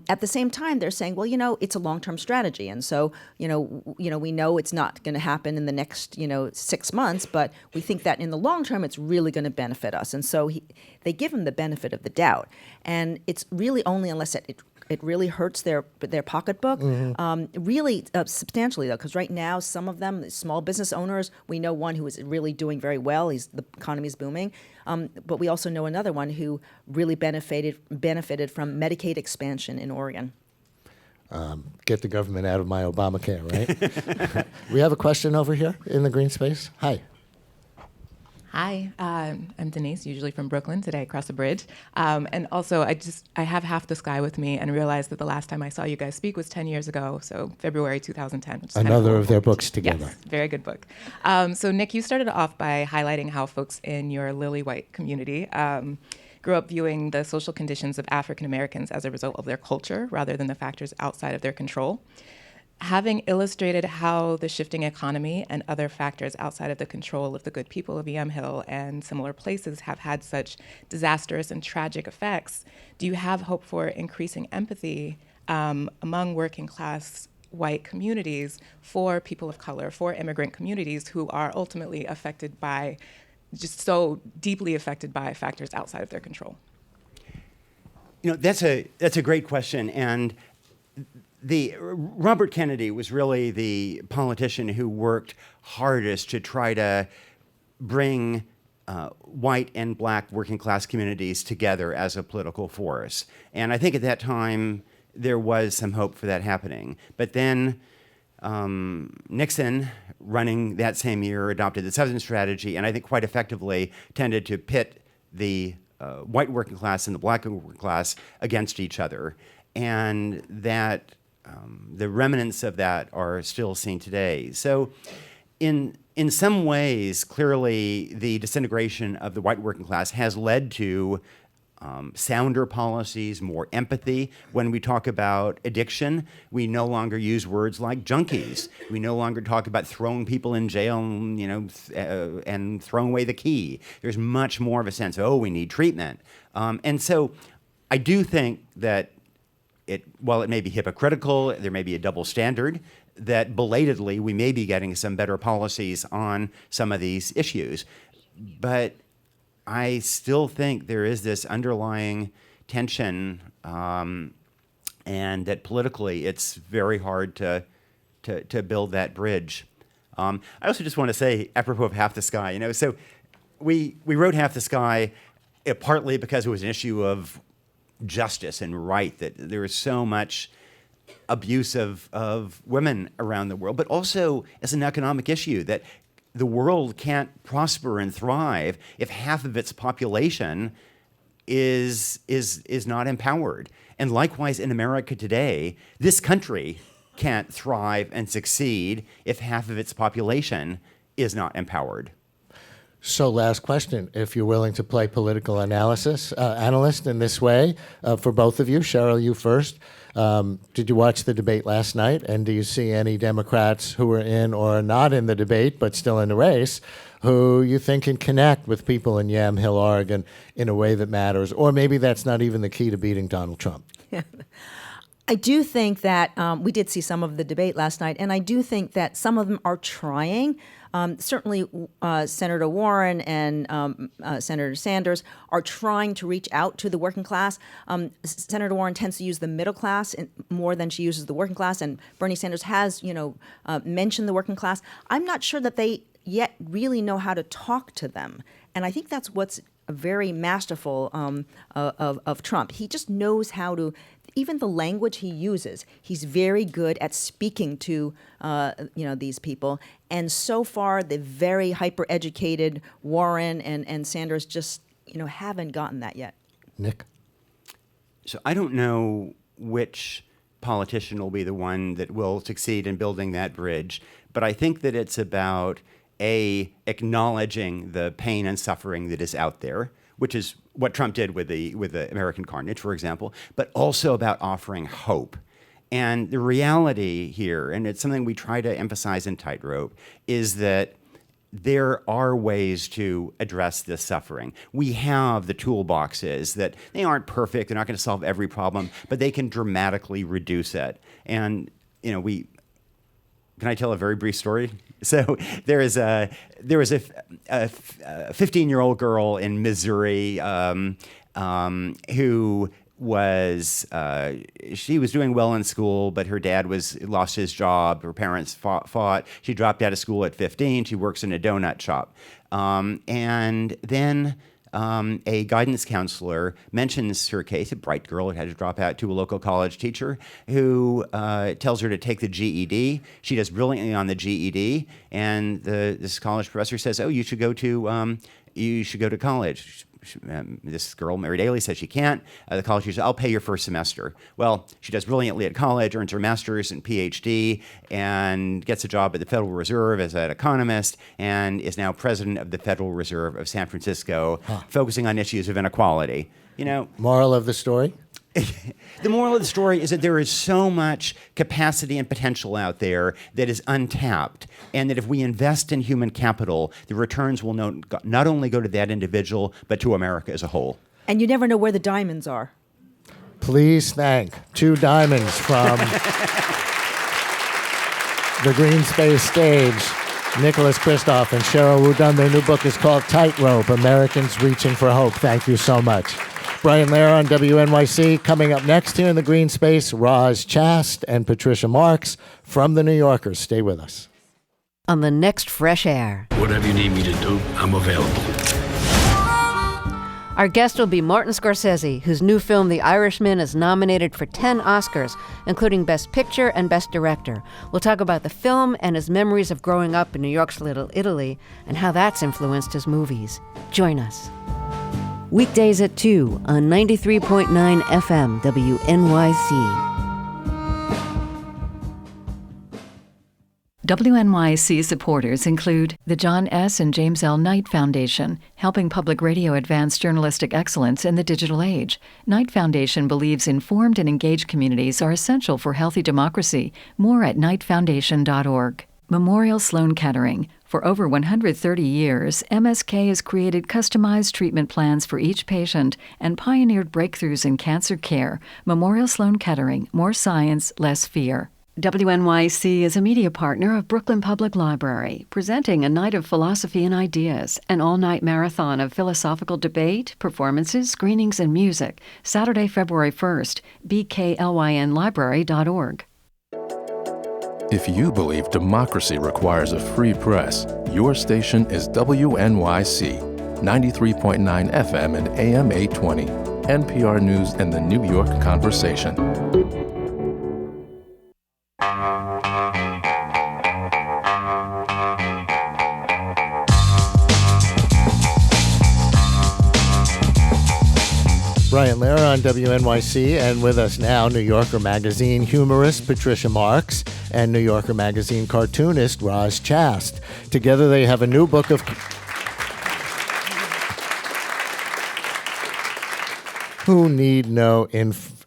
At the same time, they're saying, well, it's a long-term strategy, and so we know it's not going to happen in the next 6 months, but we think that in the long term, it's really going to benefit us, and so they give him the benefit of the doubt, and it's really only unless it really hurts their pocketbook, really substantially, though, because right now some of them, small business owners, we know one who is really doing very well. The economy is booming, but we also know another one who really benefited from Medicaid expansion in Oregon. Get the government out of my Obamacare, right? We have a question over here in the green space. Hi. Hi, I'm Denise, usually from Brooklyn, today across the bridge. And also, I have Half the Sky with me and realized that the last time I saw you guys speak was 10 years ago, so February 2010. Which is Another kind of their books together. Yes, very good book. So Nick, you started off by highlighting how folks in your lily white community grew up viewing the social conditions of African Americans as a result of their culture rather than the factors outside of their control. Having illustrated how the shifting economy and other factors outside of the control of the good people of Yamhill and similar places have had such disastrous and tragic effects, do you have hope for increasing empathy among working class white communities for people of color, for immigrant communities who are ultimately affected by, just so deeply affected by factors outside of their control? That's a great question, and Robert Kennedy was really the politician who worked hardest to try to bring white and black working class communities together as a political force. And I think at that time there was some hope for that happening. But then Nixon, running that same year, adopted the Southern strategy, and I think quite effectively tended to pit the white working class and the black working class against each other. And that the remnants of that are still seen today. So in some ways, clearly the disintegration of the white working class has led to sounder policies, more empathy. When we talk about addiction, we no longer use words like junkies. We no longer talk about throwing people in jail, and throwing away the key. There's much more of a sense of, we need treatment. And so I do think that while it may be hypocritical, there may be a double standard, that belatedly we may be getting some better policies on some of these issues. But I still think there is this underlying tension, and that politically it's very hard to build that bridge. I also just want to say, apropos of Half the Sky, so we wrote Half the Sky partly because it was an issue of justice and right, that there is so much abuse of women around the world, but also as an economic issue, that the world can't prosper and thrive if half of its population is not empowered. And likewise in America today, this country can't thrive and succeed if half of its population is not empowered. So last question, if you're willing to play political analyst in this way, for both of you. Cheryl, you first. Did you watch the debate last night? And do you see any Democrats who are in or not in the debate but still in the race who you think can connect with people in Yamhill, Oregon in a way that matters? Or maybe that's not even the key to beating Donald Trump. I do think that we did see some of the debate last night, and I do think that some of them are trying. Certainly, Senator Warren and Senator Sanders are trying to reach out to the working class. Senator Warren tends to use the middle class more than she uses the working class, and Bernie Sanders has, mentioned the working class. I'm not sure that they yet really know how to talk to them, and I think that's what's very masterful of Trump. He just knows how to. Even the language he uses, he's very good at speaking to, these people. And so far, the very hyper-educated Warren and Sanders just, haven't gotten that yet. Nick? So I don't know which politician will be the one that will succeed in building that bridge, but I think that it's about, acknowledging the pain and suffering that is out there, which is what Trump did with the American carnage, for example, but also about offering hope. And the reality here, and it's something we try to emphasize in Tightrope, is that there are ways to address this suffering. We have the toolboxes that they aren't perfect, they're not going to solve every problem, but they can dramatically reduce it. And, can I tell a very brief story? So there was a 15-year-old girl in Missouri who was she was doing well in school, but her dad lost his job. Her parents fought. She dropped out of school at 15. She works in a donut shop, and then. A guidance counselor mentions her case, a bright girl who had to drop out, to a local college teacher who tells her to take the GED. She does brilliantly on the GED, and this college professor says, "Oh, you should go to college." This girl, Mary Daly, says she can't. The college teacher says, "I'll pay your first semester." Well, she does brilliantly at college, earns her master's and PhD, and gets a job at the Federal Reserve as an economist, and is now president of the Federal Reserve of San Francisco, focusing on issues of inequality. Moral of the story? The moral of the story is that there is so much capacity and potential out there that is untapped, and that if we invest in human capital, the returns will not only go to that individual, but to America as a whole. And you never know where the diamonds are. Please thank two diamonds from the Green Space stage, Nicholas Kristof and Cheryl Wudunn. Their new book is called Tightrope, Americans Reaching for Hope. Thank you so much. Brian Lehrer on WNYC. Coming up next here in the Green Space, Roz Chast and Patricia Marks from The New Yorker. Stay with us. On the next Fresh Air. Whatever you need me to do, I'm available. Our guest will be Martin Scorsese, whose new film, The Irishman, is nominated for 10 Oscars, including Best Picture and Best Director. We'll talk about the film and his memories of growing up in New York's Little Italy and how that's influenced his movies. Join us. Weekdays at 2 on 93.9 FM WNYC. WNYC supporters include the John S. and James L. Knight Foundation, helping public radio advance journalistic excellence in the digital age. Knight Foundation believes informed and engaged communities are essential for healthy democracy. More at knightfoundation.org. Memorial Sloan Kettering. For over 130 years, MSK has created customized treatment plans for each patient and pioneered breakthroughs in cancer care. Memorial Sloan Kettering. More science, less fear. WNYC is a media partner of Brooklyn Public Library, presenting a night of philosophy and ideas, an all-night marathon of philosophical debate, performances, screenings, and music. Saturday, February 1st, bklynlibrary.org. If you believe democracy requires a free press, your station is WNYC, 93.9 FM and AM 820, NPR News and the New York Conversation. Brian Lehrer on WNYC, and with us now, New Yorker Magazine humorist Patricia Marks and New Yorker Magazine cartoonist Roz Chast. Together they have a new book of... Who need no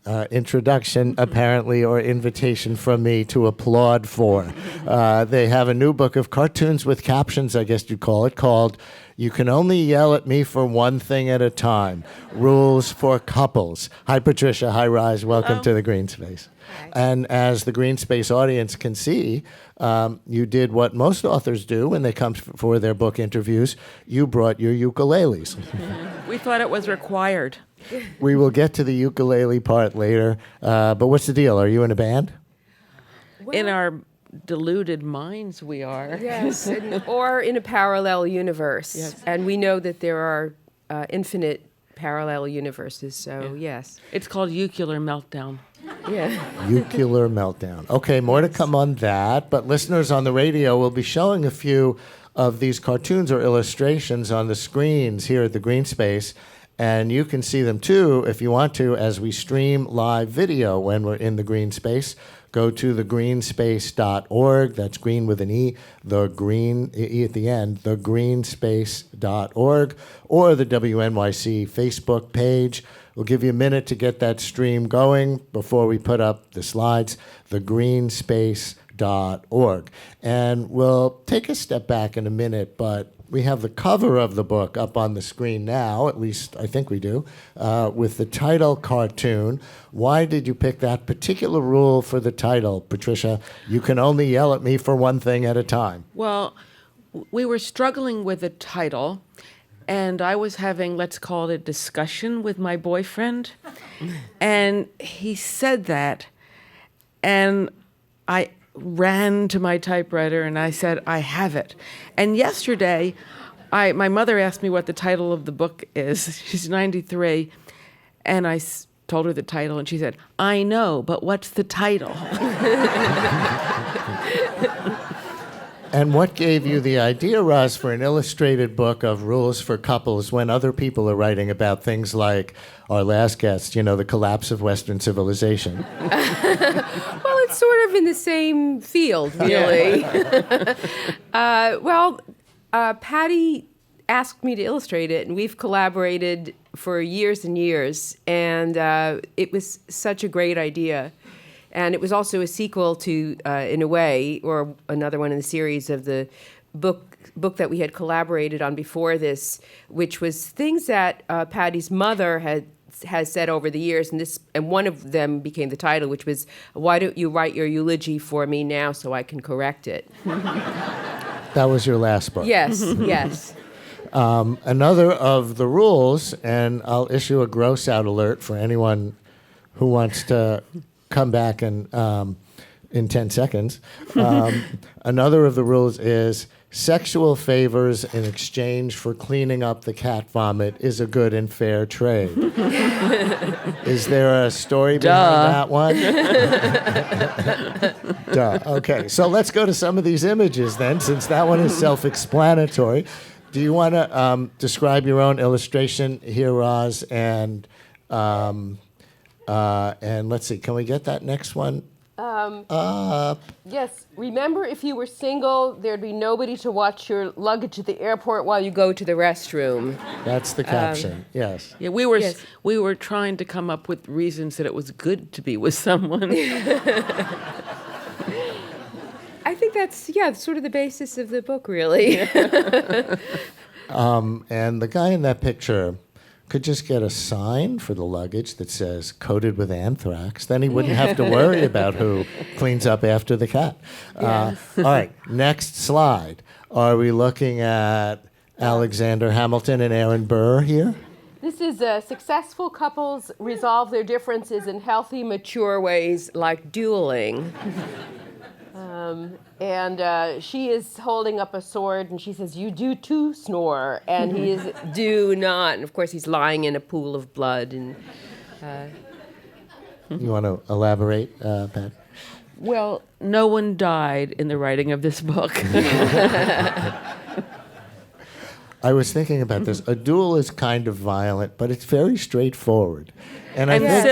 introduction, apparently, or invitation from me to applaud for. They have a new book of cartoons with captions, I guess you'd call it, called You Can Only Yell at Me for One Thing at a Time, Rules for Couples. Hi, Patricia. Hi, Roz. Welcome to the Green Space. And as the Green Space audience can see, you did what most authors do when they come for their book interviews. You brought your ukuleles. We thought it was required. We will get to the ukulele part later. But what's the deal? Are you in a band? In our deluded minds, we are. Yes, or in a parallel universe. Yes. And we know that there are infinite parallel universes, so yes. It's called Ucular Meltdown. Yeah. Ucular Meltdown. Okay, more to come on that. But listeners on the radio will be showing a few of these cartoons or illustrations on the screens here at the Green Space. And you can see them too, if you want to, as we stream live video when we're in the Green Space. Go to thegreenspace.org. That's green with an E, the green, E at the end, thegreenspace.org, or the WNYC Facebook page. We'll give you a minute to get that stream going before we put up the slides, thegreenspace.org. And we'll take a step back in a minute, but we have the cover of the book up on the screen now, at least I think we do, with the title cartoon. Why did you pick that particular rule for the title, Patricia? You can only yell at me for one thing at a time. Well, we were struggling with the title, and I was having, let's call it a discussion with my boyfriend, and he said that, and I ran to my typewriter and I said, I have it. And yesterday, my mother asked me what the title of the book is. She's 93. And I told her the title and she said, I know, but what's the title? And what gave you the idea, Roz, for an illustrated book of rules for couples when other people are writing about things like our last guest, the collapse of Western civilization? Well, it's sort of in the same field, really. Patty asked me to illustrate it, and we've collaborated for years and years, and it was such a great idea. And it was also a sequel to, in a way, or another one in the series of the book that we had collaborated on before this, which was things that Patty's mother has said over the years, and one of them became the title, which was, "Why don't you write your eulogy for me now so I can correct it?" That was your last book. Yes, yes. Another of the rules, and I'll issue a gross out alert for anyone who wants to come back and in 10 seconds. Another of the rules is sexual favors in exchange for cleaning up the cat vomit is a good and fair trade. Is there a story behind that one? Duh. Okay, so let's go to some of these images then, since that one is self-explanatory. Do you want to describe your own illustration here, Roz? And let's see, can we get that next one? Yes. Remember, if you were single, there'd be nobody to watch your luggage at the airport while you go to the restroom. That's the caption. Yes. Yeah, we were trying to come up with reasons that it was good to be with someone. I think that's sort of the basis of the book, really. And the guy in that picture could just get a sign for the luggage that says coated with anthrax. Then he wouldn't have to worry about who cleans up after the cat. All right, next slide. Are we looking at Alexander Hamilton and Aaron Burr here? This is successful couples resolve their differences in healthy, mature ways like dueling. And she is holding up a sword, and she says, "You do too, snore." And he is, "Do not." And of course, he's lying in a pool of blood. And you want to elaborate, Pat? Well, no one died in the writing of this book. I was thinking about this. A duel is kind of violent, but it's very straightforward. And I think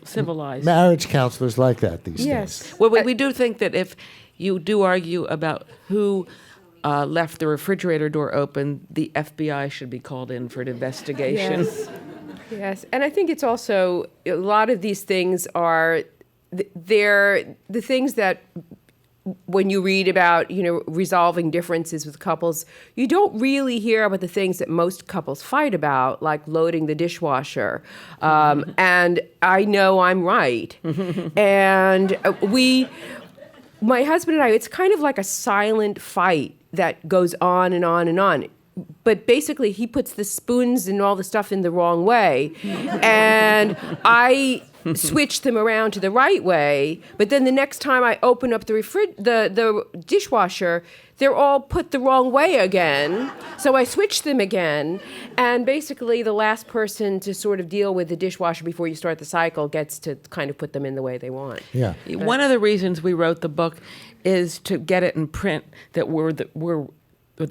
civilized. Marriage counselors like that these days. Well, we do think that if you do argue about who left the refrigerator door open, the FBI should be called in for an investigation. Yes. Yes, and I think it's also a lot of these things are they're the things that when you read about, resolving differences with couples, you don't really hear about the things that most couples fight about, like loading the dishwasher. And I know I'm right. And my husband and I, it's kind of like a silent fight that goes on and on and on. But basically, he puts the spoons and all the stuff in the wrong way. And I switch them around to the right way. But then the next time I open up the dishwasher, they're all put the wrong way again. So I switch them again. And basically, the last person to sort of deal with the dishwasher before you start the cycle gets to kind of put them in the way they want. Yeah. One of the reasons we wrote the book is to get it in print that we're the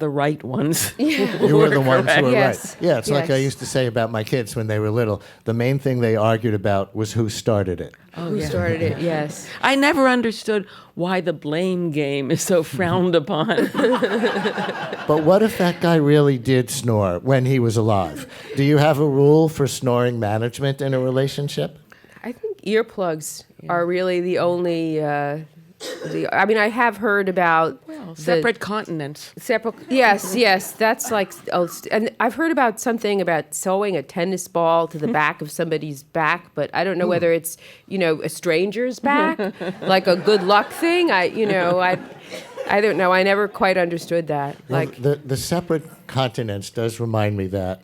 right ones. You were the ones who were Yes. right. Yeah, it's like I used to say about my kids when they were little. The main thing they argued about was who started it. Who started it, yes. I never understood why the blame game is so frowned upon. But what if that guy really did snore when he was alive? Do you have a rule for snoring management in a relationship? I think earplugs are really the only... I have heard about separate continents. Yes, that's like, and I've heard about something about sewing a tennis ball to the back of somebody's back, but I don't know whether it's, a stranger's back, like a good luck thing. I don't know. I never quite understood that. Well, the separate continents does remind me that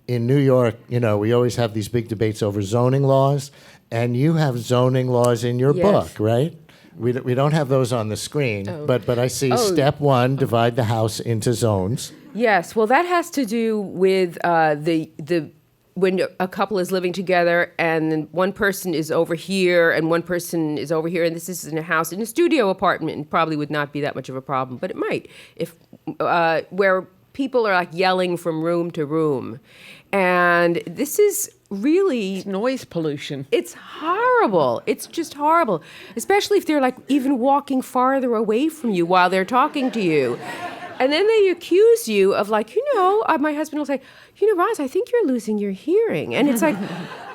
in New York, we always have these big debates over zoning laws, and you have zoning laws in your book, right? We don't have those on the screen, but I see step 1, divide the house into zones. Yes, well, that has to do with the when a couple is living together and one person is over here and one person is over here, and this is in a house, in a studio apartment, and probably would not be that much of a problem, but it might if where people are like yelling from room to room, and this is really noise pollution. It's horrible. It's just horrible, especially if they're like even walking farther away from you while they're talking to you. And then they accuse you of like, my husband will say, Roz, I think you're losing your hearing. And it's like,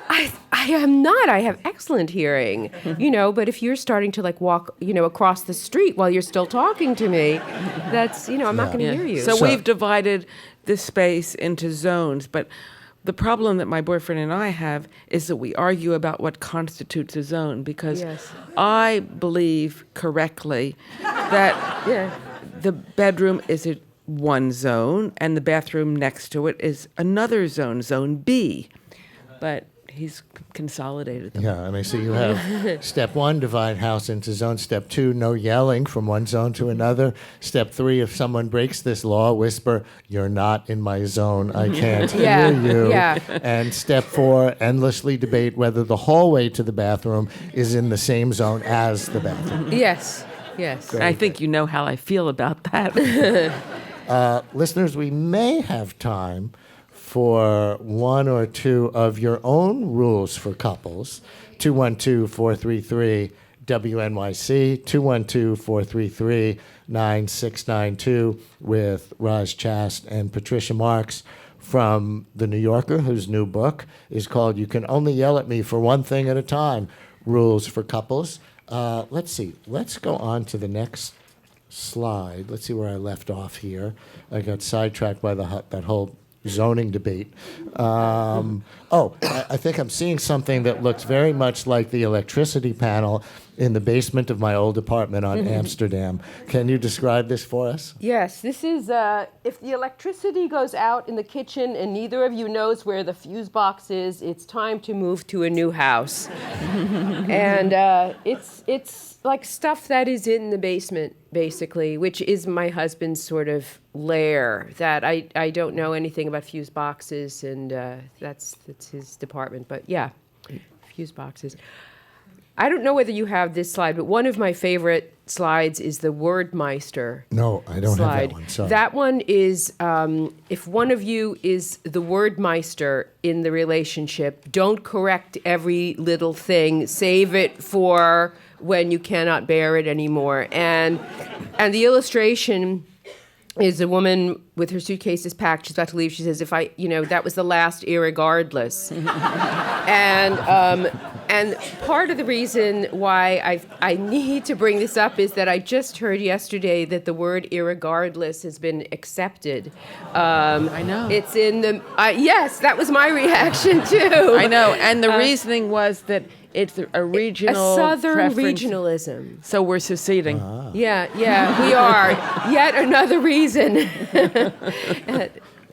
I am not. I have excellent hearing, but if you're starting to like walk, across the street while you're still talking to me, that's, I'm not going to hear you. So we've divided this space into zones, but the problem that my boyfriend and I have is that we argue about what constitutes a zone, because I believe correctly that the bedroom is one zone and the bathroom next to it is another zone, zone B. But he's consolidated them. Yeah, so you have step 1, divide house into zones. Step 2, no yelling from one zone to another. Step 3, if someone breaks this law, whisper, "You're not in my zone. I can't hear you." Yeah. And step 4, endlessly debate whether the hallway to the bathroom is in the same zone as the bathroom. Yes. I think you know how I feel about that. Listeners, we may have time for 1 or 2 of your own rules for couples. 212-433-WNYC, 212-433-9692 with Roz Chast and Patricia Marks from The New Yorker, whose new book is called You Can Only Yell at Me for One Thing at a Time, Rules for Couples. Let's see. Let's go on to the next slide. Let's see where I left off here. I got sidetracked by that whole zoning debate. I think I'm seeing something that looks very much like the electricity panel in the basement of my old apartment on Amsterdam. Can you describe this for us? Yes, this is if the electricity goes out in the kitchen and neither of you knows where the fuse box is, it's time to move to a new house. And it's like stuff that is in the basement, basically, which is my husband's sort of lair. That I don't know anything about fuse boxes, and that's his department. But yeah, fuse boxes. I don't know whether you have this slide, but one of my favorite slides is the Wordmeister. No, I don't slide. have that one. Sorry. That one is if one of you is the Wordmeister in the relationship, don't correct every little thing. Save it for when you cannot bear it anymore. And the illustration is a woman with her suitcases packed. She's about to leave. She says, "If I, that was the last, irregardless." And part of the reason why I need to bring this up is that I just heard yesterday that the word "irregardless" has been accepted. I know. It's in the yes. That was my reaction too. I know, and the reasoning was that it's a regional a southern preference. regionalism. So we're seceding. Yeah, we are. Yet another reason.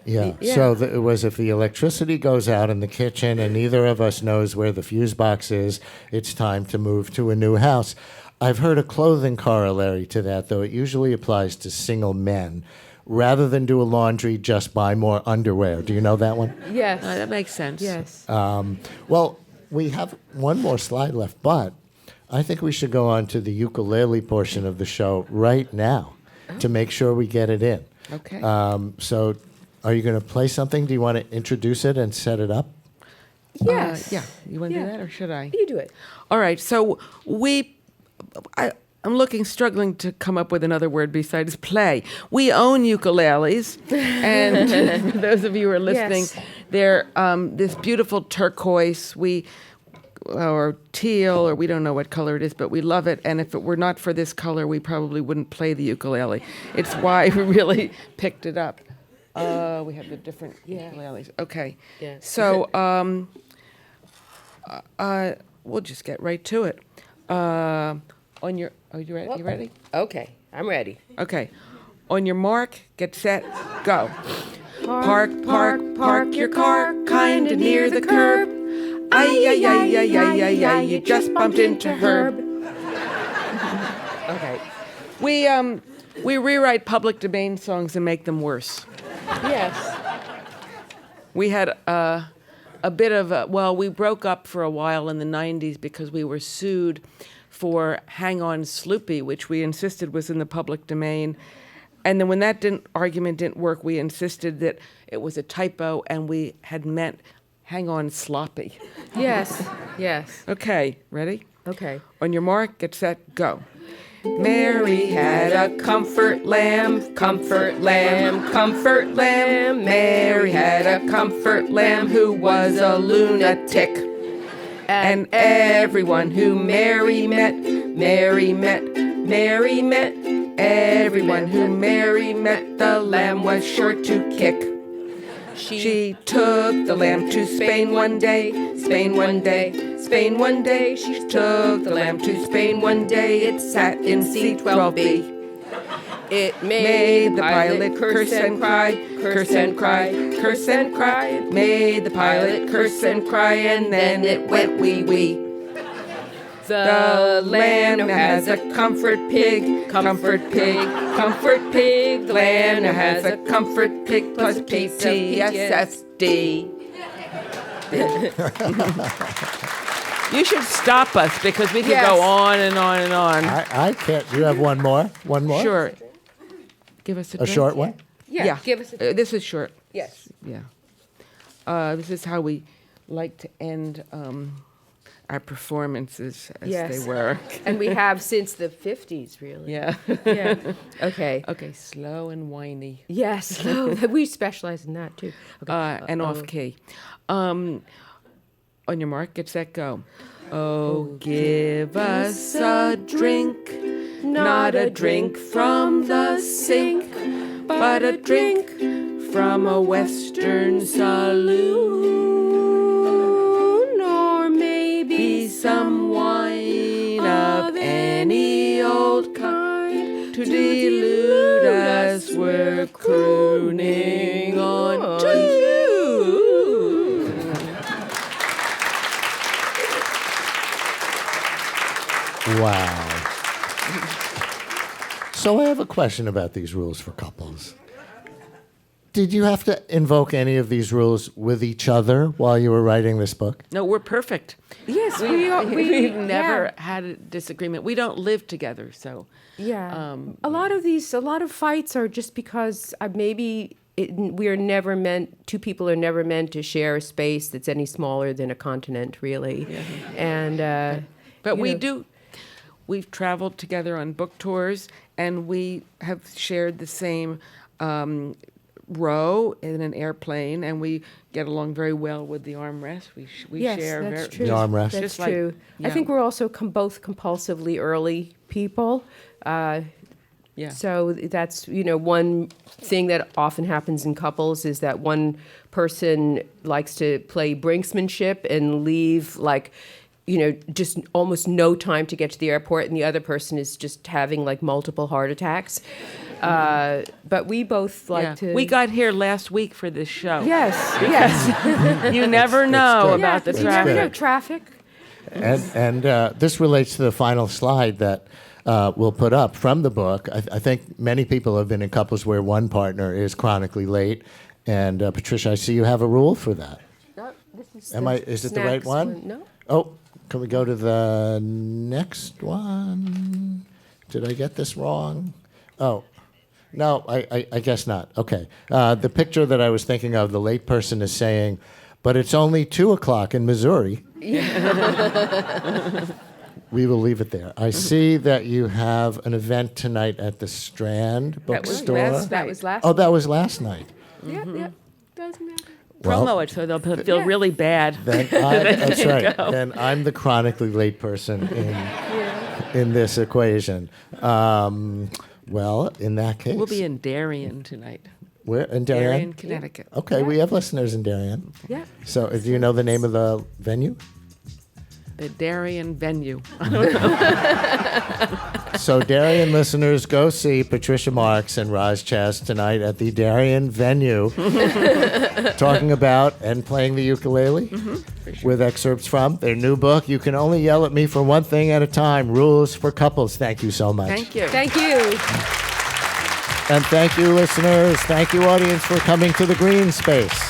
Yeah. So it was if the electricity goes out in the kitchen and neither of us knows where the fuse box is, it's time to move to a new house. I've heard a clothing corollary to that, though it usually applies to single men. Rather than do a laundry, just buy more underwear. Do you know that one? Yes. That makes sense. Yes. Well, we have one more slide left, but I think we should go on to the ukulele portion of the show right now to make sure we get it in. Okay. So are you going to play something? Do you want to introduce it and set it up? Yes. Yeah. You want to do that, or should I? You do it. All right. So I'm struggling to come up with another word besides play. We own ukuleles, and for those of you who are listening, Yes. they're this beautiful turquoise, or teal, or we don't know what color it is, but we love it. And if it were not for this color, we probably wouldn't play the ukulele. It's why we really picked it up. We have the different ukuleles. Okay. Yeah. So we'll just get right to it. Are you ready? You ready? Okay, I'm ready. Okay. On your mark, get set, go. Park your car kinda near the curb. Ay, ay, ay, ay, ay, ay, ay, you just bumped into Herb. Okay. We rewrite public domain songs and make them worse. Yes. We had a bit of we broke up for a while in the 90s because we were sued for Hang On Sloopy, which we insisted was in the public domain. And then when that argument didn't work, we insisted that it was a typo and we had meant Hang On Sloppy. Yes. Okay, ready? Okay. On your mark, get set, go. Mary had a comfort lamb, comfort lamb, comfort lamb. Mary had a comfort lamb who was a lunatic. And everyone who Mary met, everyone who Mary met, the lamb was sure to kick. She took the lamb to Spain one day, Spain one day, Spain one day. She took the lamb to Spain one day. It sat in C-12B. It made the pilot curse and cry, curse and cry, curse and cry. It made the pilot curse and cry, and then it went wee-wee. The lamb now has a comfort pig, comfort pig, comfort pig. The lamb now has a comfort pig plus PTSD. You should stop us because we could go on and on and on. I can't. Do you have one more? One more? Sure. Give us a drink. short one? Yeah. Give us a this is short. Yes. Yeah. This is how we like to end our performances as they were. And we have since the 50s, really. Yeah. Yeah. Okay. Okay, slow and whiny. Yes. We specialize in that, too. Okay. And off key. On your mark, get set, go. Oh, give us a drink, not a drink from the sink, but a drink from a Western saloon, or maybe some wine of any old kind to delude us we're crooning on to you. Wow. So I have a question about these rules for couples. Did you have to invoke any of these rules with each other while you were writing this book? No, we're perfect. Yes, we've never had a disagreement. We don't live together, so. Yeah. A lot of fights are just because two people are never meant to share a space that's any smaller than a continent, really. Yeah. And, but we've traveled together on book tours, and we have shared the same row in an airplane, and we get along very well with the armrest. We yes, share that's very true. The armrest. That's Just true. like, I think we're also both compulsively early people. Yeah. So that's, one thing that often happens in couples is that one person likes to play brinksmanship and leave just almost no time to get to the airport, and the other person is just having multiple heart attacks. But we both like to. We got here last week for this show. Yes, yes. You never know about the you traffic. never know traffic. And this relates to the final slide that we'll put up from the book. I think many people have been in couples where one partner is chronically late. And Patricia, I see you have a rule for that. No, this is Is it the right one? No. Oh, can we go to the next one? Did I get this wrong? Oh, no, I guess not. Okay. The picture that I was thinking of, the late person is saying, but it's only 2:00 in Missouri. We will leave it there. I see that you have an event tonight at the Strand bookstore. That was last Oh, that was last night. Yeah, doesn't matter. Promo it so they'll feel really bad. That's right. Then I'm the chronically late person in this equation. Well, in that case, We'll be in Darien tonight. Where in Darien? Darien, Connecticut. Okay, we have listeners in Darien. Yeah. So, do you know the name of the venue? The Darien venue. So, Darien listeners, go see Patricia Marks and Roz Chess tonight at the Darien venue, talking about and playing the ukulele with excerpts from their new book, You Can Only Yell at Me for One Thing at a Time, Rules for Couples. Thank you so much. Thank you. Thank you. And thank you, listeners. Thank you, audience, for coming to the Green Space.